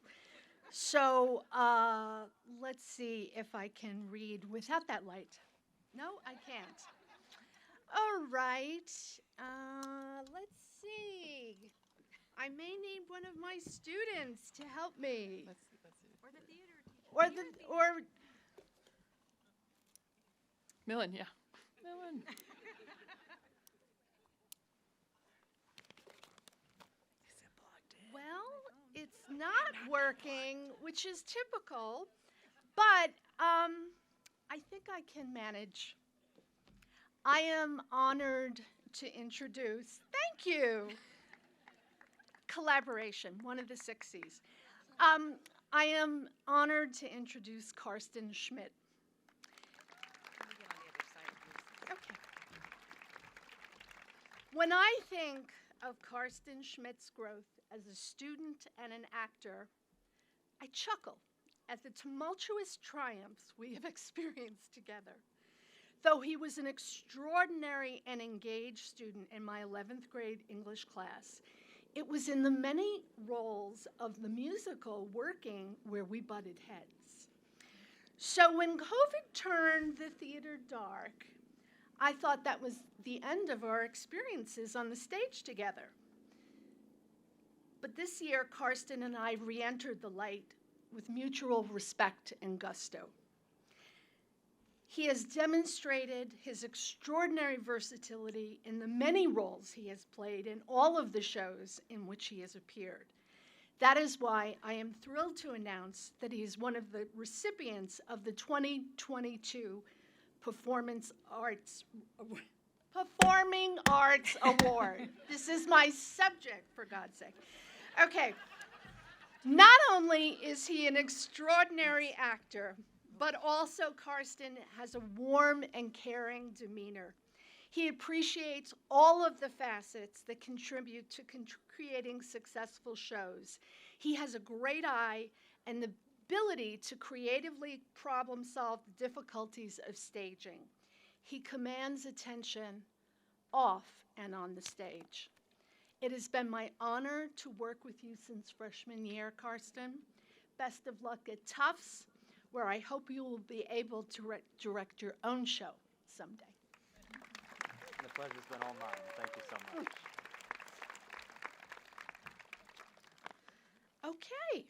So let's see if I can read without that light. No, I can't. All right, let's see. I may need one of my students to help me. Let's see. Or the theater teacher. Or Millen, yeah. Millen. well, it's not working, which is typical, but I think I can manage. I am honored to introduce, thank you, collaboration, one of the 6 C's. I am honored to introduce Karsten Schmidt. Okay. When I think of Karsten Schmidt's growth as a student and an actor, I chuckle at the tumultuous triumphs we have experienced together. Though he was an extraordinary and engaged student in my 11th grade English class, it was in the many roles of the musical Working where we butted heads. So when COVID turned the theater dark, I thought that was the end of our experiences on the stage together. But this year, Karsten and I re-entered the light with mutual respect and gusto. He has demonstrated his extraordinary versatility in the many roles he has played in all of the shows in which he has appeared. That is why I am thrilled to announce that he is one of the recipients of the 2022 Performing Arts Award. This is my subject, for God's sake. Okay. Not only is he an extraordinary actor, but also Karsten has a warm and caring demeanor. He appreciates all of the facets that contribute to creating successful shows. He has a great eye and the ability to creatively problem solve the difficulties of staging. He commands attention off and on the stage. It has been my honor to work with you since freshman year, Karsten. Best of luck at Tufts, where I hope you will be able to direct your own show someday. The pleasure's been all mine. Thank you so much. Okay.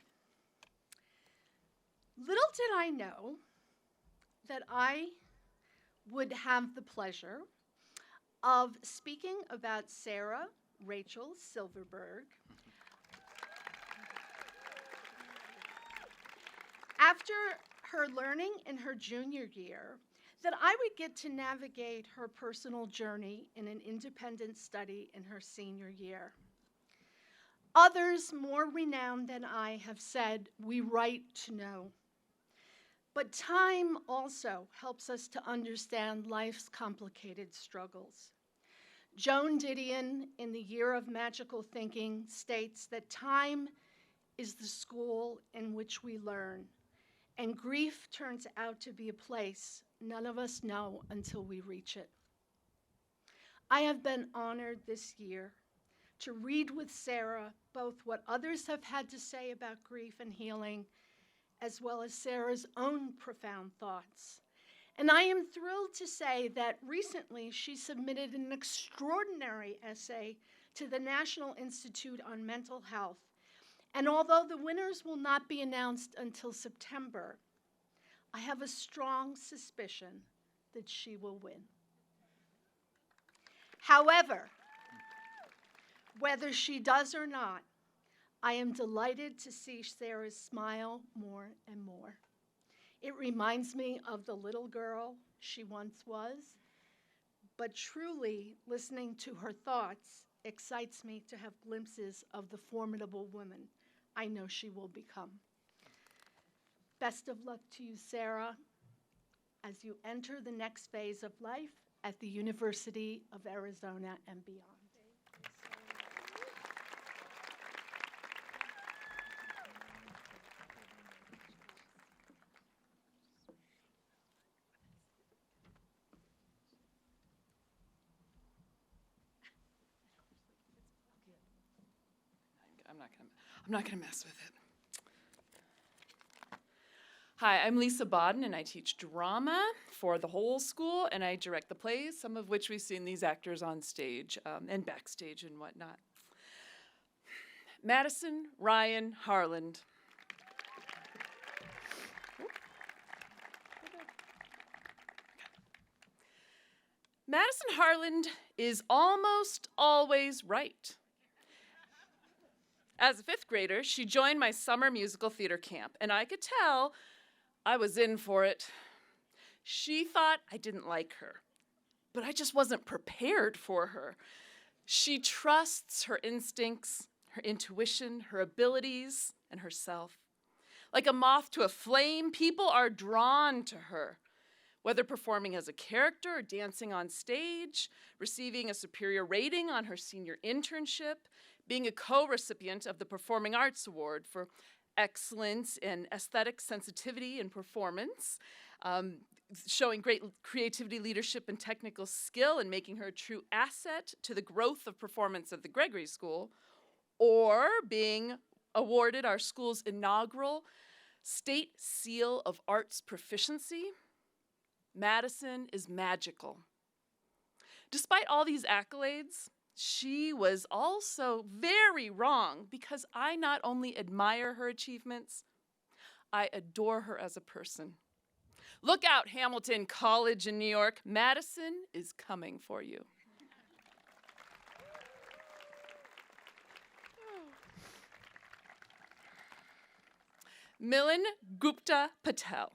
Little did I know that I would have the pleasure of speaking about Sarah Rachel Silverberg. After her learning in her junior year, that I would get to navigate her personal journey in an independent study in her senior year. Others more renowned than I have said, we write to know. But time also helps us to understand life's complicated struggles. Joan Didion, in The Year of Magical Thinking, states that time is the school in which we learn, and grief turns out to be a place none of us know until we reach it. I have been honored this year to read with Sarah both what others have had to say about grief and healing, as well as Sarah's own profound thoughts. And I am thrilled to say that recently she submitted an extraordinary essay to the National Institute on Mental Health. And although the winners will not be announced until September, I have a strong suspicion that she will win. However, whether she does or not, I am delighted to see Sarah smile more and more. It reminds me of the little girl she once was, but truly listening to her thoughts excites me to have glimpses of the formidable woman I know she will become. Best of luck to you, Sarah, as you enter the next phase of life at the University of Arizona and beyond. I'm not gonna mess with it. Hi, I'm Lisa Bodden, and I teach drama for the whole school, and I direct the plays, some of which we've seen these actors on stage and backstage and whatnot. Madison Ryan Harland. Madison Harland is almost always right. As a fifth grader, she joined my summer musical theater camp, and I could tell I was in for it. She thought I didn't like her, but I just wasn't prepared for her. She trusts her instincts, her intuition, her abilities, and herself. Like a moth to a flame, people are drawn to her. Whether performing as a character or dancing on stage, receiving a superior rating on her senior internship, being a co-recipient of the Performing Arts Award for excellence in aesthetic sensitivity and performance, showing great creativity, leadership, and technical skill, and making her a true asset to the growth of performance at the Gregory School, or being awarded our school's inaugural State Seal of Arts Proficiency. Madison is magical. Despite all these accolades, she was also very wrong, because I not only admire her achievements, I adore her as a person. Look out, Hamilton College in New York. Madison is coming for you. Milan Gupta Patel.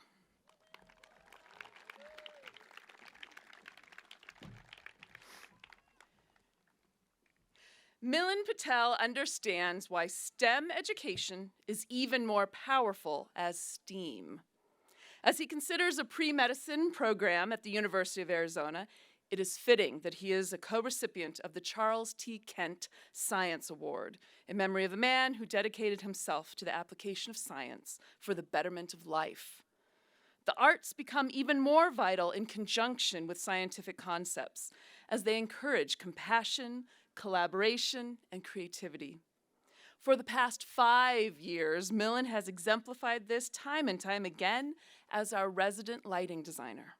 Milan Patel understands why STEM education is even more powerful as STEAM. As he considers a pre-medicine program at the University of Arizona, it is fitting that he is a co-recipient of the Charles T. Kent Science Award in memory of a man who dedicated himself to the application of science for the betterment of life. The arts become even more vital in conjunction with scientific concepts as they encourage compassion, collaboration, and creativity. For the past 5 years, Milan has exemplified this time and time again as our resident lighting designer.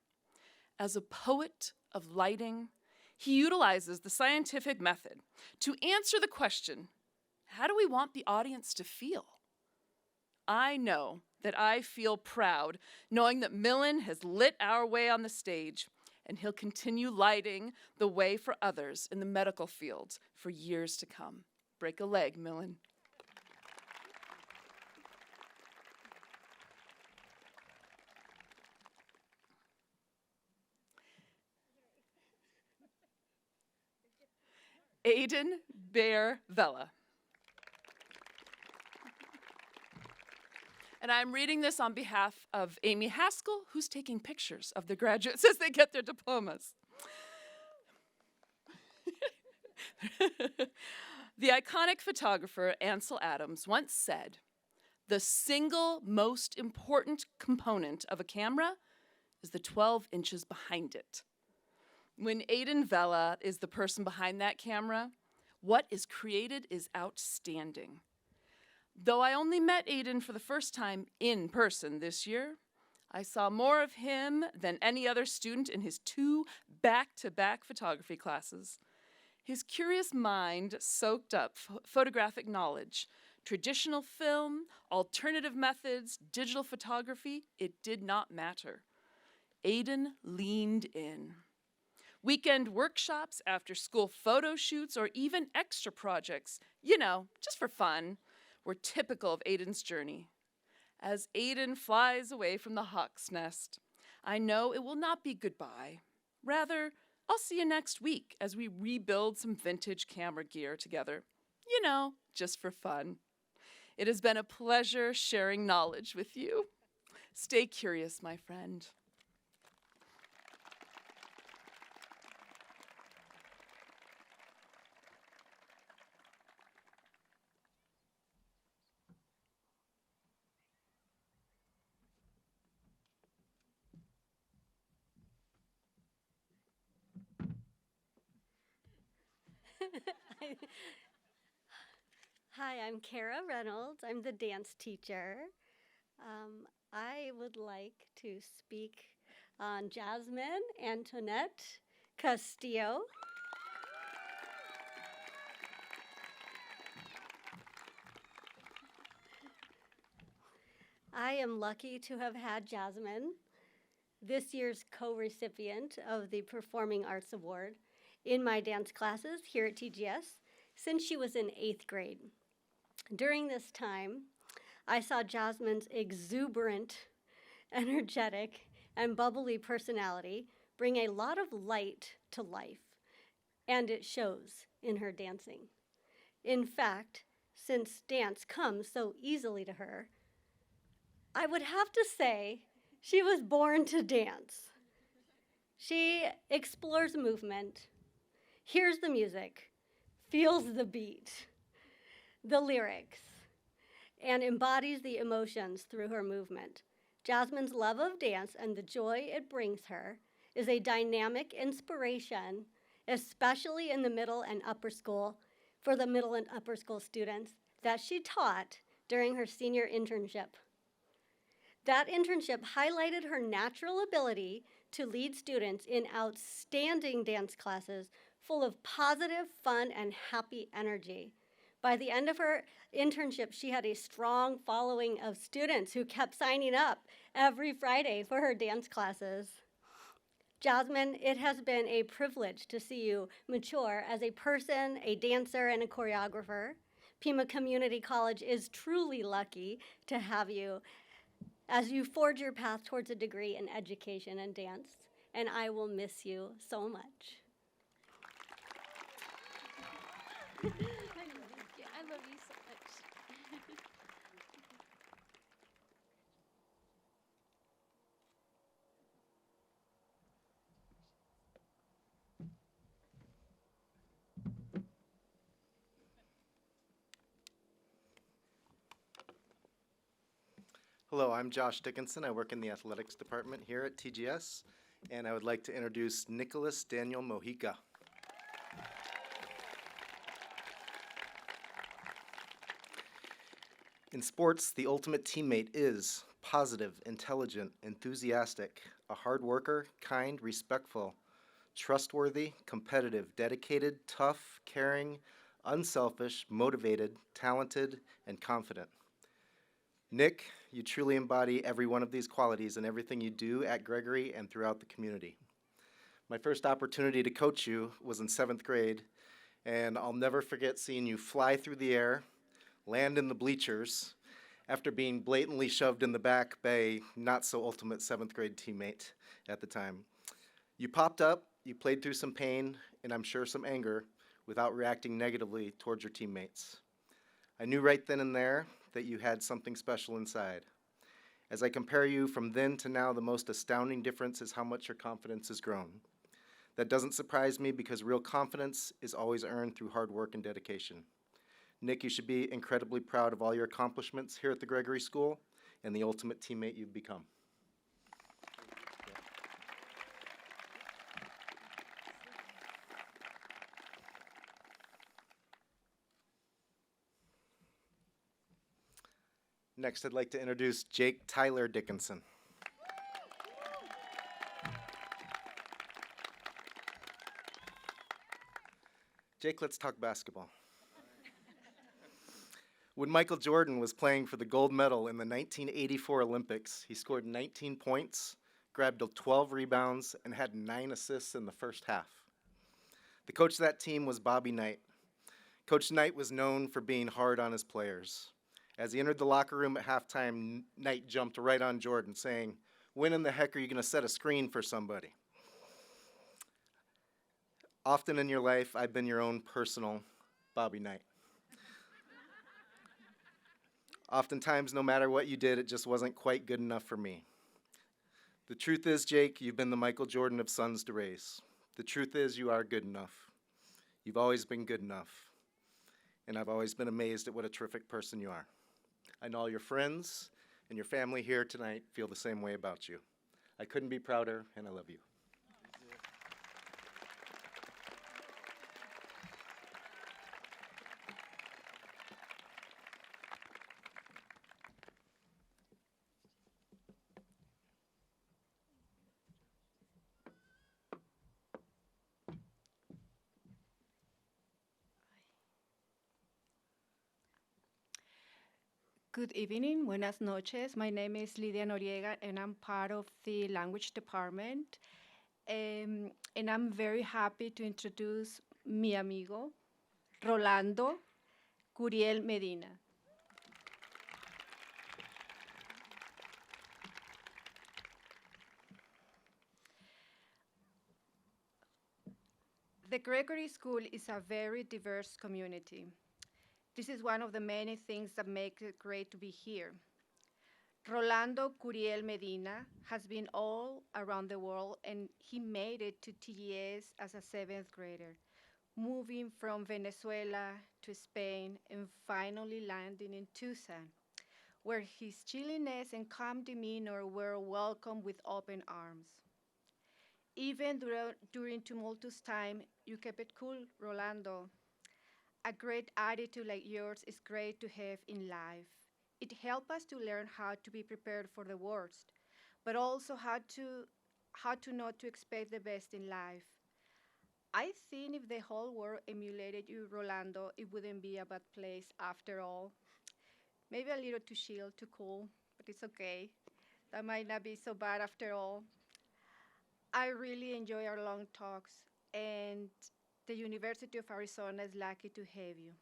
As a poet of lighting, he utilizes the scientific method to answer the question, how do we want the audience to feel? I know that I feel proud knowing that Milan has lit our way on the stage, and he'll continue lighting the way for others in the medical field for years to come. Break a leg, Milan. Aiden Bear Vella. And I'm reading this on behalf of Amy Haskell, who's taking pictures of the graduates as they get their diplomas. The iconic photographer Ansel Adams once said, "The single most important component of a camera is the 12 inches behind it." When Aiden Vella is the person behind that camera, what is created is outstanding. Though I only met Aiden for the first time in person this year, I saw more of him than any other student in his 2 back-to-back photography classes. His curious mind soaked up photographic knowledge, traditional film, alternative methods, digital photography. It did not matter. Aiden leaned in. Weekend workshops, after-school photo shoots, or even extra projects, just for fun, were typical of Aiden's journey. As Aiden flies away from the hawk's nest, I know it will not be goodbye. Rather, I'll see you next week as we rebuild some vintage camera gear together. Just for fun. It has been a pleasure sharing knowledge with you. Stay curious, my friend. Hi, I'm Kara Reynolds. I'm the dance teacher. I would like to speak on Jasmine Antoinette Castillo. I am lucky to have had Jasmine, this year's co-recipient of the Performing Arts Award, in my dance classes here at TGS since she was in 8th grade. During this time, I saw Jasmine's exuberant, energetic, and bubbly personality bring a lot of light to life, and it shows in her dancing. In fact, since dance comes so easily to her, I would have to say she was born to dance. She explores movement, hears the music, feels the beat, the lyrics, and embodies the emotions through her movement. Jasmine's love of dance and the joy it brings her is a dynamic inspiration, especially in the middle and upper school, for the middle and upper school students that she taught during her senior internship. That internship highlighted her natural ability to lead students in outstanding dance classes full of positive, fun, and happy energy. By the end of her internship, she had a strong following of students who kept signing up every Friday for her dance classes. Jasmine, it has been a privilege to see you mature as a person, a dancer, and a choreographer. Pima Community College is truly lucky to have you as you forge your path towards a degree in education and dance, and I will miss you so much. I love you so much. Hello, I'm Josh Dickinson. I work in the athletics department here at TGS, and I would like to introduce Nicholas Daniel Mojica. In sports, the ultimate teammate is positive, intelligent, enthusiastic, a hard worker, kind, respectful, trustworthy, competitive, dedicated, tough, caring, unselfish, motivated, talented, and confident. Nick, you truly embody every one of these qualities in everything you do at Gregory and throughout the community. My first opportunity to coach you was in 7th grade, and I'll never forget seeing you fly through the air, land in the bleachers, after being blatantly shoved in the back by a not-so-ultimate 7th grade teammate at the time. You popped up, you played through some pain, and I'm sure some anger, without reacting negatively towards your teammates. I knew right then and there that you had something special inside. As I compare you from then to now, the most astounding difference is how much your confidence has grown. That doesn't surprise me because real confidence is always earned through hard work and dedication. Nick, you should be incredibly proud of all your accomplishments here at the Gregory School and the ultimate teammate you've become. Next, I'd like to introduce Jake Tyler Dickinson. Jake, let's talk basketball. When Michael Jordan was playing for the gold medal in the 1984 Olympics, he scored 19 points, grabbed 12 rebounds, and had 9 assists in the first half. The coach of that team was Bobby Knight. Coach Knight was known for being hard on his players. As he entered the locker room at halftime, Knight jumped right on Jordan, saying, "When in the heck are you going to set a screen for somebody?" Often in your life, I've been your own personal Bobby Knight. Oftentimes, no matter what you did, it just wasn't quite good enough for me. The truth is, Jake, you've been the Michael Jordan of sons to raise. The truth is, you are good enough. You've always been good enough. And I've always been amazed at what a terrific person you are. I know all your friends and your family here tonight feel the same way about you. I couldn't be prouder, and I love you. Good evening, buenas noches. My name is Lidia Noriega, and I'm part of the language department. And I'm very happy to introduce mi amigo, Rolando Curiel Medina. The Gregory School is a very diverse community. This is one of the many things that make it great to be here. Rolando Curiel Medina has been all around the world, and he made it to TGS as a 7th grader, moving from Venezuela to Spain and finally landing in Tucson, where his chilliness and calm demeanor were welcomed with open arms. Even during tumultuous time, you kept it cool, Rolando. A great attitude like yours is great to have in life. It helps us to learn how to be prepared for the worst, but also how to not to expect the best in life. I think if the whole world emulated you, Rolando, it wouldn't be a bad place after all. Maybe a little too chill, too cool, but it's okay. That might not be so bad after all. I really enjoy our long talks, and the University of Arizona is lucky to have you.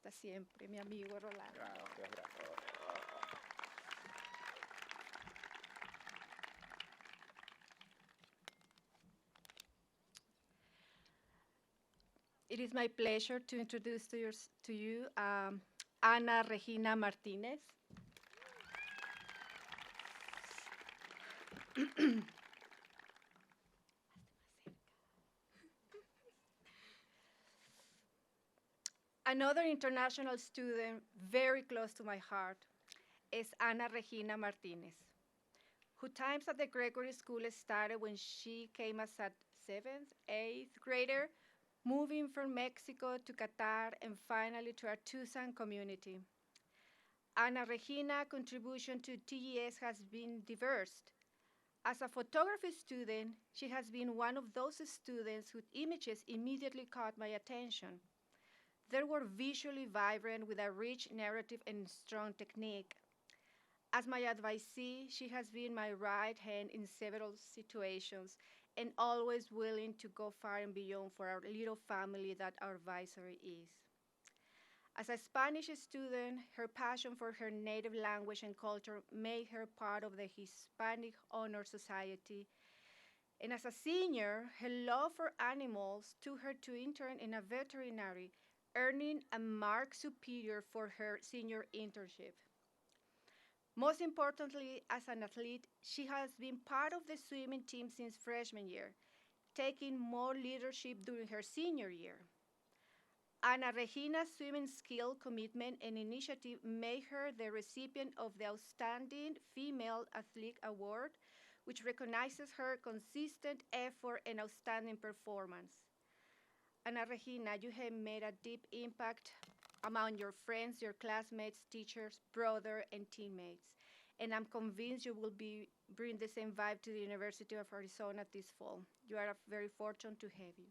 Hasta hasta siempre, mi amigo Rolando. It is my pleasure to introduce to you Ana Regina Martinez. Another international student very close to my heart is Ana Regina Martinez, whose times at the Gregory School started when she came as a 7th, 8th grader, moving from Mexico to Qatar and finally to our Tucson community. Ana Regina's contribution to TGS has been diverse. As a photography student, she has been one of those students whose images immediately caught my attention. They were visually vibrant with a rich narrative and strong technique. As my advisee, she has been my right hand in several situations and always willing to go far and beyond for our little family that our advisory is. As a Spanish student, her passion for her native language and culture made her part of the Hispanic Honor Society. And as a senior, her love for animals took her to intern in a veterinary, earning a mark superior for her senior internship. Most importantly, as an athlete, she has been part of the swimming team since freshman year, taking more leadership during her senior year. Ana Regina's swimming skill, commitment, and initiative made her the recipient of the Outstanding Female Athlete Award, which recognizes her consistent effort and outstanding performance. Ana Regina, you have made a deep impact among your friends, your classmates, teachers, brothers, and teammates. And I'm convinced you will bring the same vibe to the University of Arizona this fall. You are very fortunate to have you.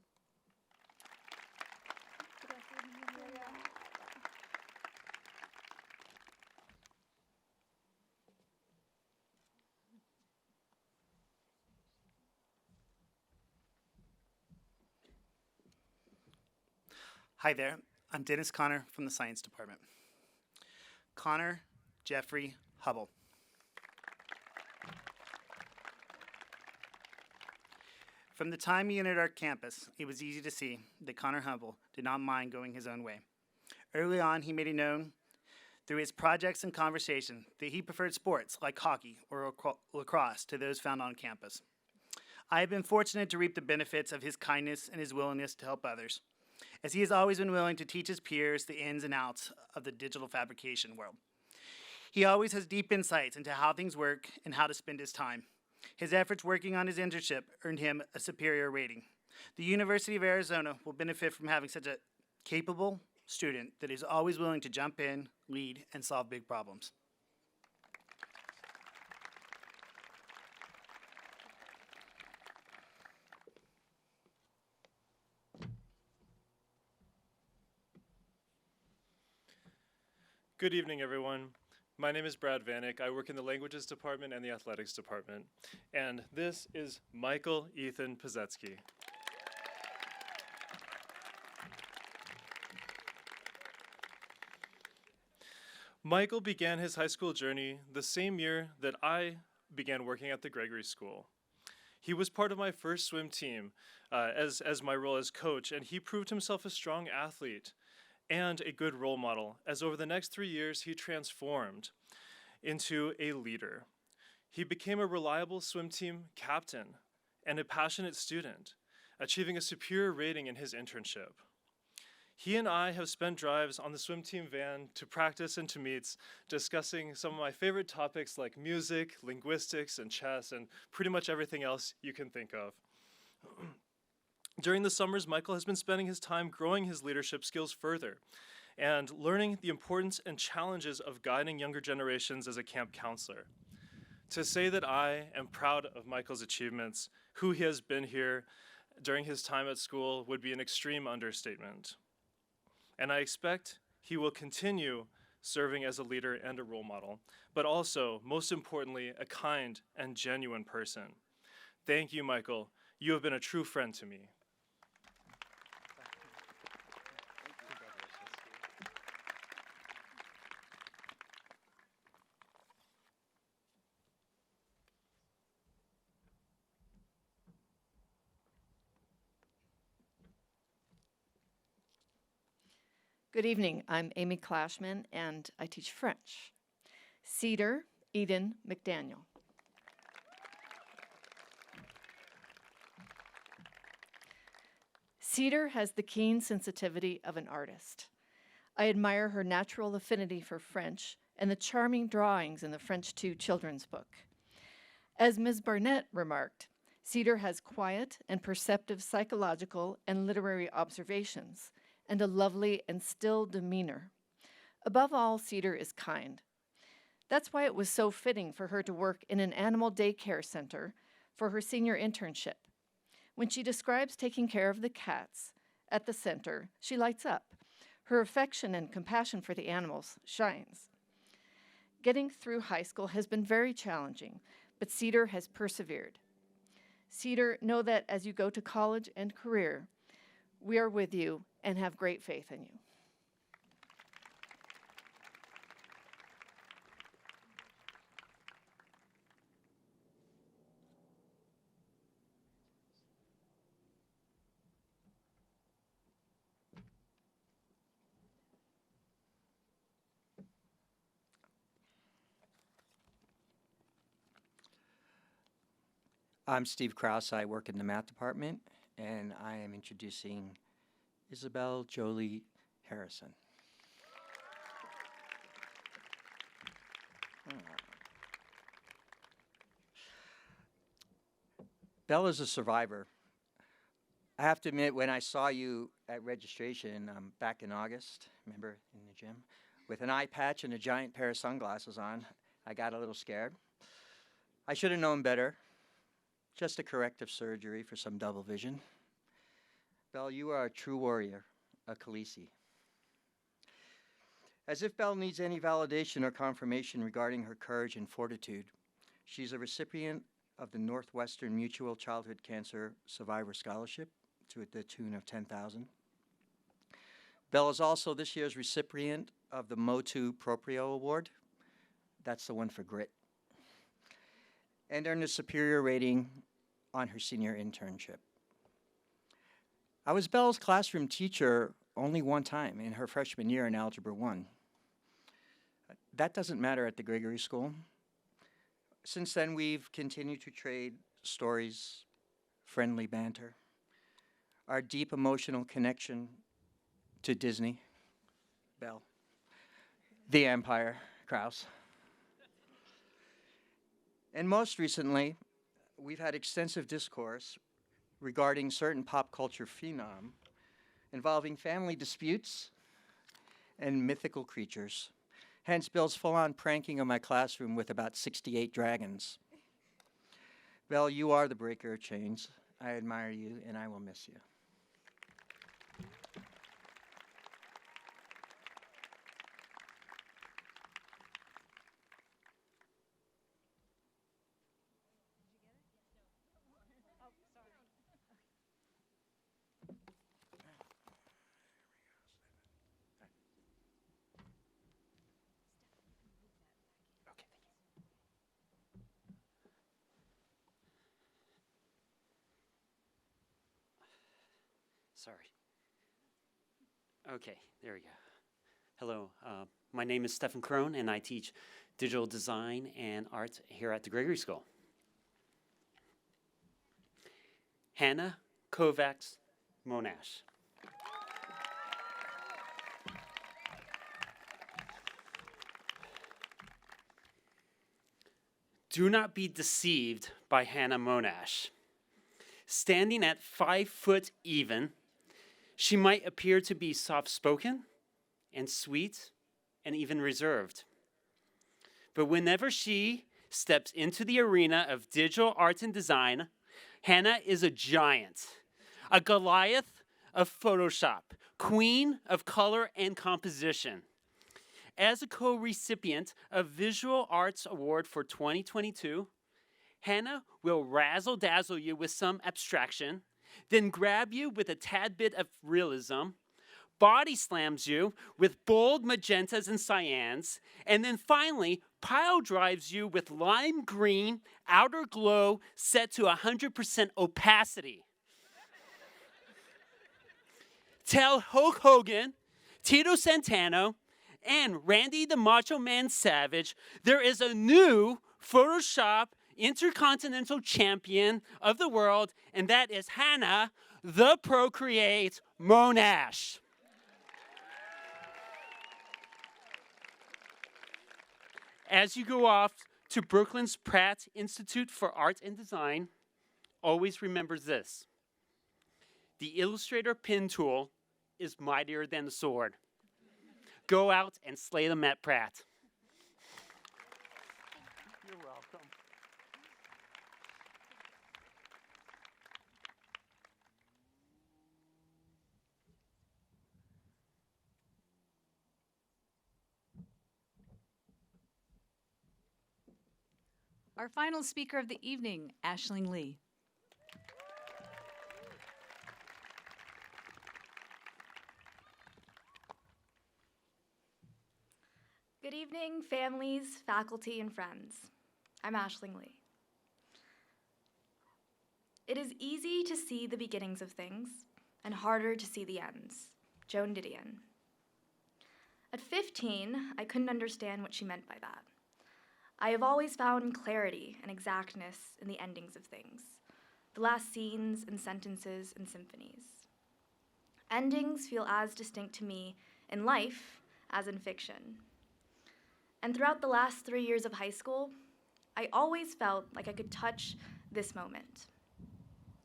Hi there, I'm Dennis Connor from the Science Department. Connor Jeffrey Hubble. From the time he entered our campus, it was easy to see that Connor Hubble did not mind going his own way. Early on, he made it known through his projects and conversation that he preferred sports like hockey or lacrosse to those found on campus. I have been fortunate to reap the benefits of his kindness and his willingness to help others, as he has always been willing to teach his peers the ins and outs of the digital fabrication world. He always has deep insights into how things work and how to spend his time. His efforts working on his internship earned him a superior rating. The University of Arizona will benefit from having such a capable student that is always willing to jump in, lead, and solve big problems. Good evening, everyone. My name is Brad Vanek. I work in the Languages Department and the Athletics Department. And this is Michael Ethan Pazetsky. Michael began his high school journey the same year that I began working at the Gregory School. He was part of my first swim team as my role as coach, and he proved himself a strong athlete and a good role model, as over the next 3 years he transformed into a leader. He became a reliable swim team captain and a passionate student, achieving a superior rating in his internship. He and I have spent drives on the swim team van to practice and to meets, discussing some of my favorite topics like music, linguistics, and chess, and pretty much everything else you can think of. During the summers, Michael has been spending his time growing his leadership skills further and learning the importance and challenges of guiding younger generations as a camp counselor. To say that I am proud of Michael's achievements, who he has been here during his time at school, would be an extreme understatement. And I expect he will continue serving as a leader and a role model, but also, most importantly, a kind and genuine person. Thank you, Michael. You have been a true friend to me. Good evening. I'm Amy Clashman, and I teach French. Cedar, Eden McDaniel. Cedar has the keen sensitivity of an artist. I admire her natural affinity for French and the charming drawings in the French 2 children's book. As Ms. Barnett remarked, Cedar has quiet and perceptive psychological and literary observations, and a lovely and still demeanor. Above all, Cedar is kind. That's why it was so fitting for her to work in an animal daycare center for her senior internship. When she describes taking care of the cats at the center, she lights up. Her affection and compassion for the animals shines. Getting through high school has been very challenging, but Cedar has persevered. Cedar, know that as you go to college and career, we are with you and have great faith in you. I'm Steve Krause. I work in the math department, and I am introducing Isabel Jolie Harrison. Belle is a survivor. I have to admit, when I saw you at registration back in August, remember, in the gym, with an eye patch and a giant pair of sunglasses on, I got a little scared. I should have known better. Just a corrective surgery for some double vision. Belle, you are a true warrior, a Khaleesi. As if Belle needs any validation or confirmation regarding her courage and fortitude, she's a recipient of the Northwestern Mutual Childhood Cancer Survivor Scholarship to the tune of $10,000. Belle is also this year's recipient of the Motu Proprio Award. That's the one for grit. And earned a superior rating on her senior internship. I was Belle's classroom teacher only one time in her freshman year in Algebra 1. That doesn't matter at the Gregory School. Since then, we've continued to trade stories, friendly banter, our deep emotional connection to Disney, Belle, the Empire, Krause. And most recently, we've had extensive discourse regarding certain pop culture phenom involving family disputes and mythical creatures. Hence, Bill's full-on pranking of my classroom with about 68 dragons. Belle, you are the breaker of chains. I admire you, and I will miss you. Sorry. Okay, there we go. Hello, my name is Stefan Krohn, and I teach digital design and art here at the Gregory School. Hannah Kovacs Monash. Do not be deceived by Hannah Monash. Standing at 5 foot even, she might appear to be soft-spoken and sweet and even reserved. But whenever she steps into the arena of digital art and design, Hannah is a giant, a Goliath of Photoshop, queen of color and composition. As a co-recipient of Visual Arts Award for 2022, Hannah will razzle-dazzle you with some abstraction, then grab you with a tad bit of realism, body slams you with bold magentas and cyans, and then finally pile drives you with lime green outer glow set to 100% opacity. Tell Hulk Hogan Tito Santana, and Randy the Macho Man Savage, there is a new Photoshop Intercontinental Champion of the world, and that is Hannah the Procreate Monash. As you go off to Brooklyn's Pratt Institute for Art and Design, always remember this. The Illustrator pen tool is mightier than the sword. Go out and slay them at Pratt. You're welcome. Our final speaker of the evening, Aisling Lee. Good evening, families, faculty, and friends. I'm Aisling Lee. It is easy to see the beginnings of things and harder to see the ends. Joan Didion. At 15, I couldn't understand what she meant by that. I have always found clarity and exactness in the endings of things, the last scenes and sentences and symphonies. Endings feel as distinct to me in life as in fiction. And throughout the last 3 years of high school, I always felt like I could touch this moment.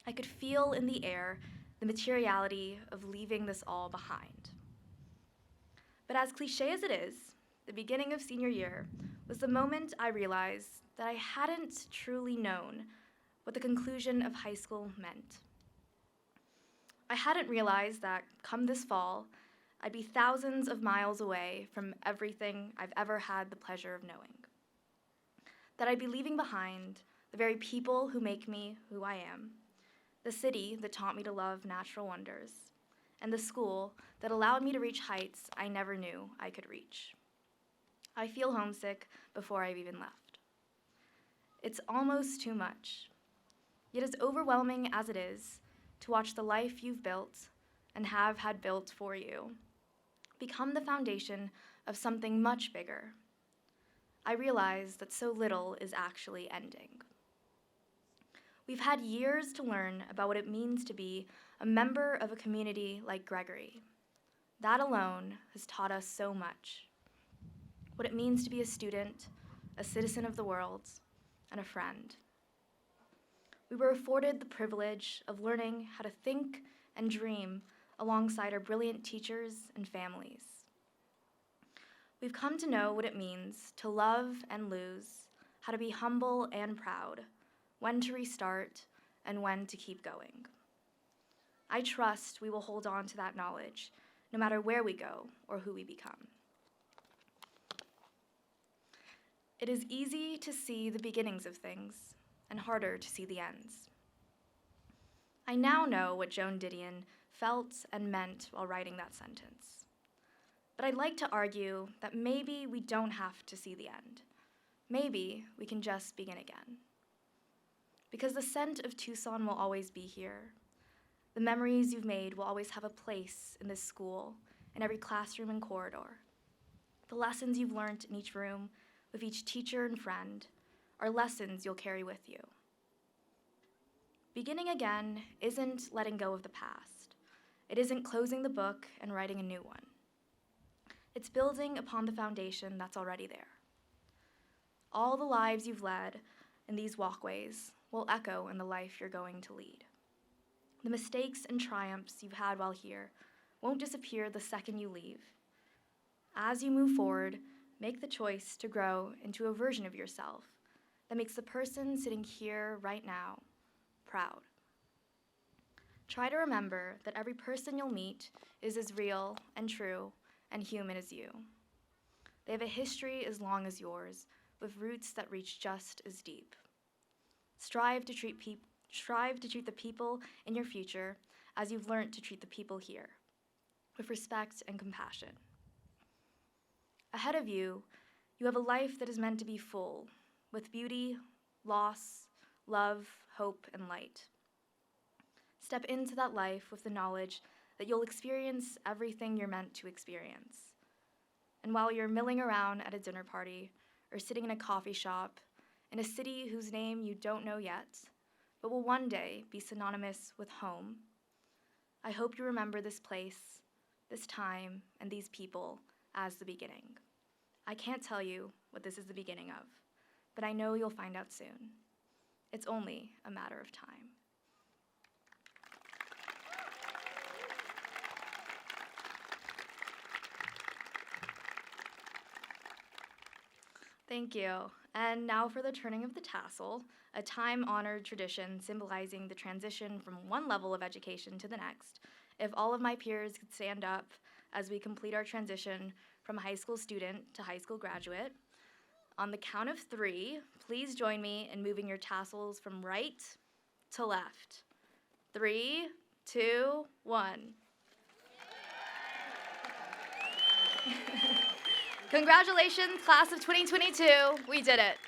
I could feel in the air the materiality of leaving this all behind. But as cliche as it is, the beginning of senior year was the moment I realized that I hadn't truly known what the conclusion of high school meant. I hadn't realized that come this fall, I'd be thousands of miles away from everything I've ever had the pleasure of knowing. That I'd be leaving behind the very people who make me who I am, the city that taught me to love natural wonders, and the school that allowed me to reach heights I never knew I could reach. I feel homesick before I've even left. It's almost too much. Yet as overwhelming as it is to watch the life you've built and have had built for you become the foundation of something much bigger, I realize that so little is actually ending. We've had years to learn about what it means to be a member of a community like Gregory. That alone has taught us so much. What it means to be a student, a citizen of the world, and a friend. We were afforded the privilege of learning how to think and dream alongside our brilliant teachers and families. We've come to know what it means to love and lose, how to be humble and proud, when to restart, and when to keep going. I trust we will hold on to that knowledge, no matter where we go or who we become. It is easy to see the beginnings of things and harder to see the ends. I now know what Joan Didion felt and meant while writing that sentence. But I'd like to argue that maybe we don't have to see the end. Maybe we can just begin again. Because the scent of Tucson will always be here. The memories you've made will always have a place in this school, in every classroom and corridor. The lessons you've learned in each room with each teacher and friend are lessons you'll carry with you. Beginning again isn't letting go of the past. It isn't closing the book and writing a new one. It's building upon the foundation that's already there. All the lives you've led in these walkways will echo in the life you're going to lead. The mistakes and triumphs you've had while here won't disappear the second you leave. As you move forward, make the choice to grow into a version of yourself that makes the person sitting here right now proud. Try to remember that every person you'll meet is as real and true and human as you. They have a history as long as yours, with roots that reach just as deep. Strive to treat the people in your future as you've learned to treat the people here, with respect and compassion. Ahead of you, you have a life that is meant to be full, with beauty, loss, love, hope, and light. Step into that life with the knowledge that you'll experience everything you're meant to experience. And while you're milling around at a dinner party or sitting in a coffee shop in a city whose name you don't know yet, but will one day be synonymous with home, I hope you remember this place, this time, and these people as the beginning. I can't tell you what this is the beginning of, but I know you'll find out soon. It's only a matter of time. Thank you. And now for the turning of the tassel, a time-honored tradition symbolizing the transition from one level of education to the next. If all of my peers could stand up as we complete our transition from high school student to high school graduate. On the count of 3, please join me in moving your tassels from right to left. 3, 2, 1. Congratulations, class of 2022. We did it.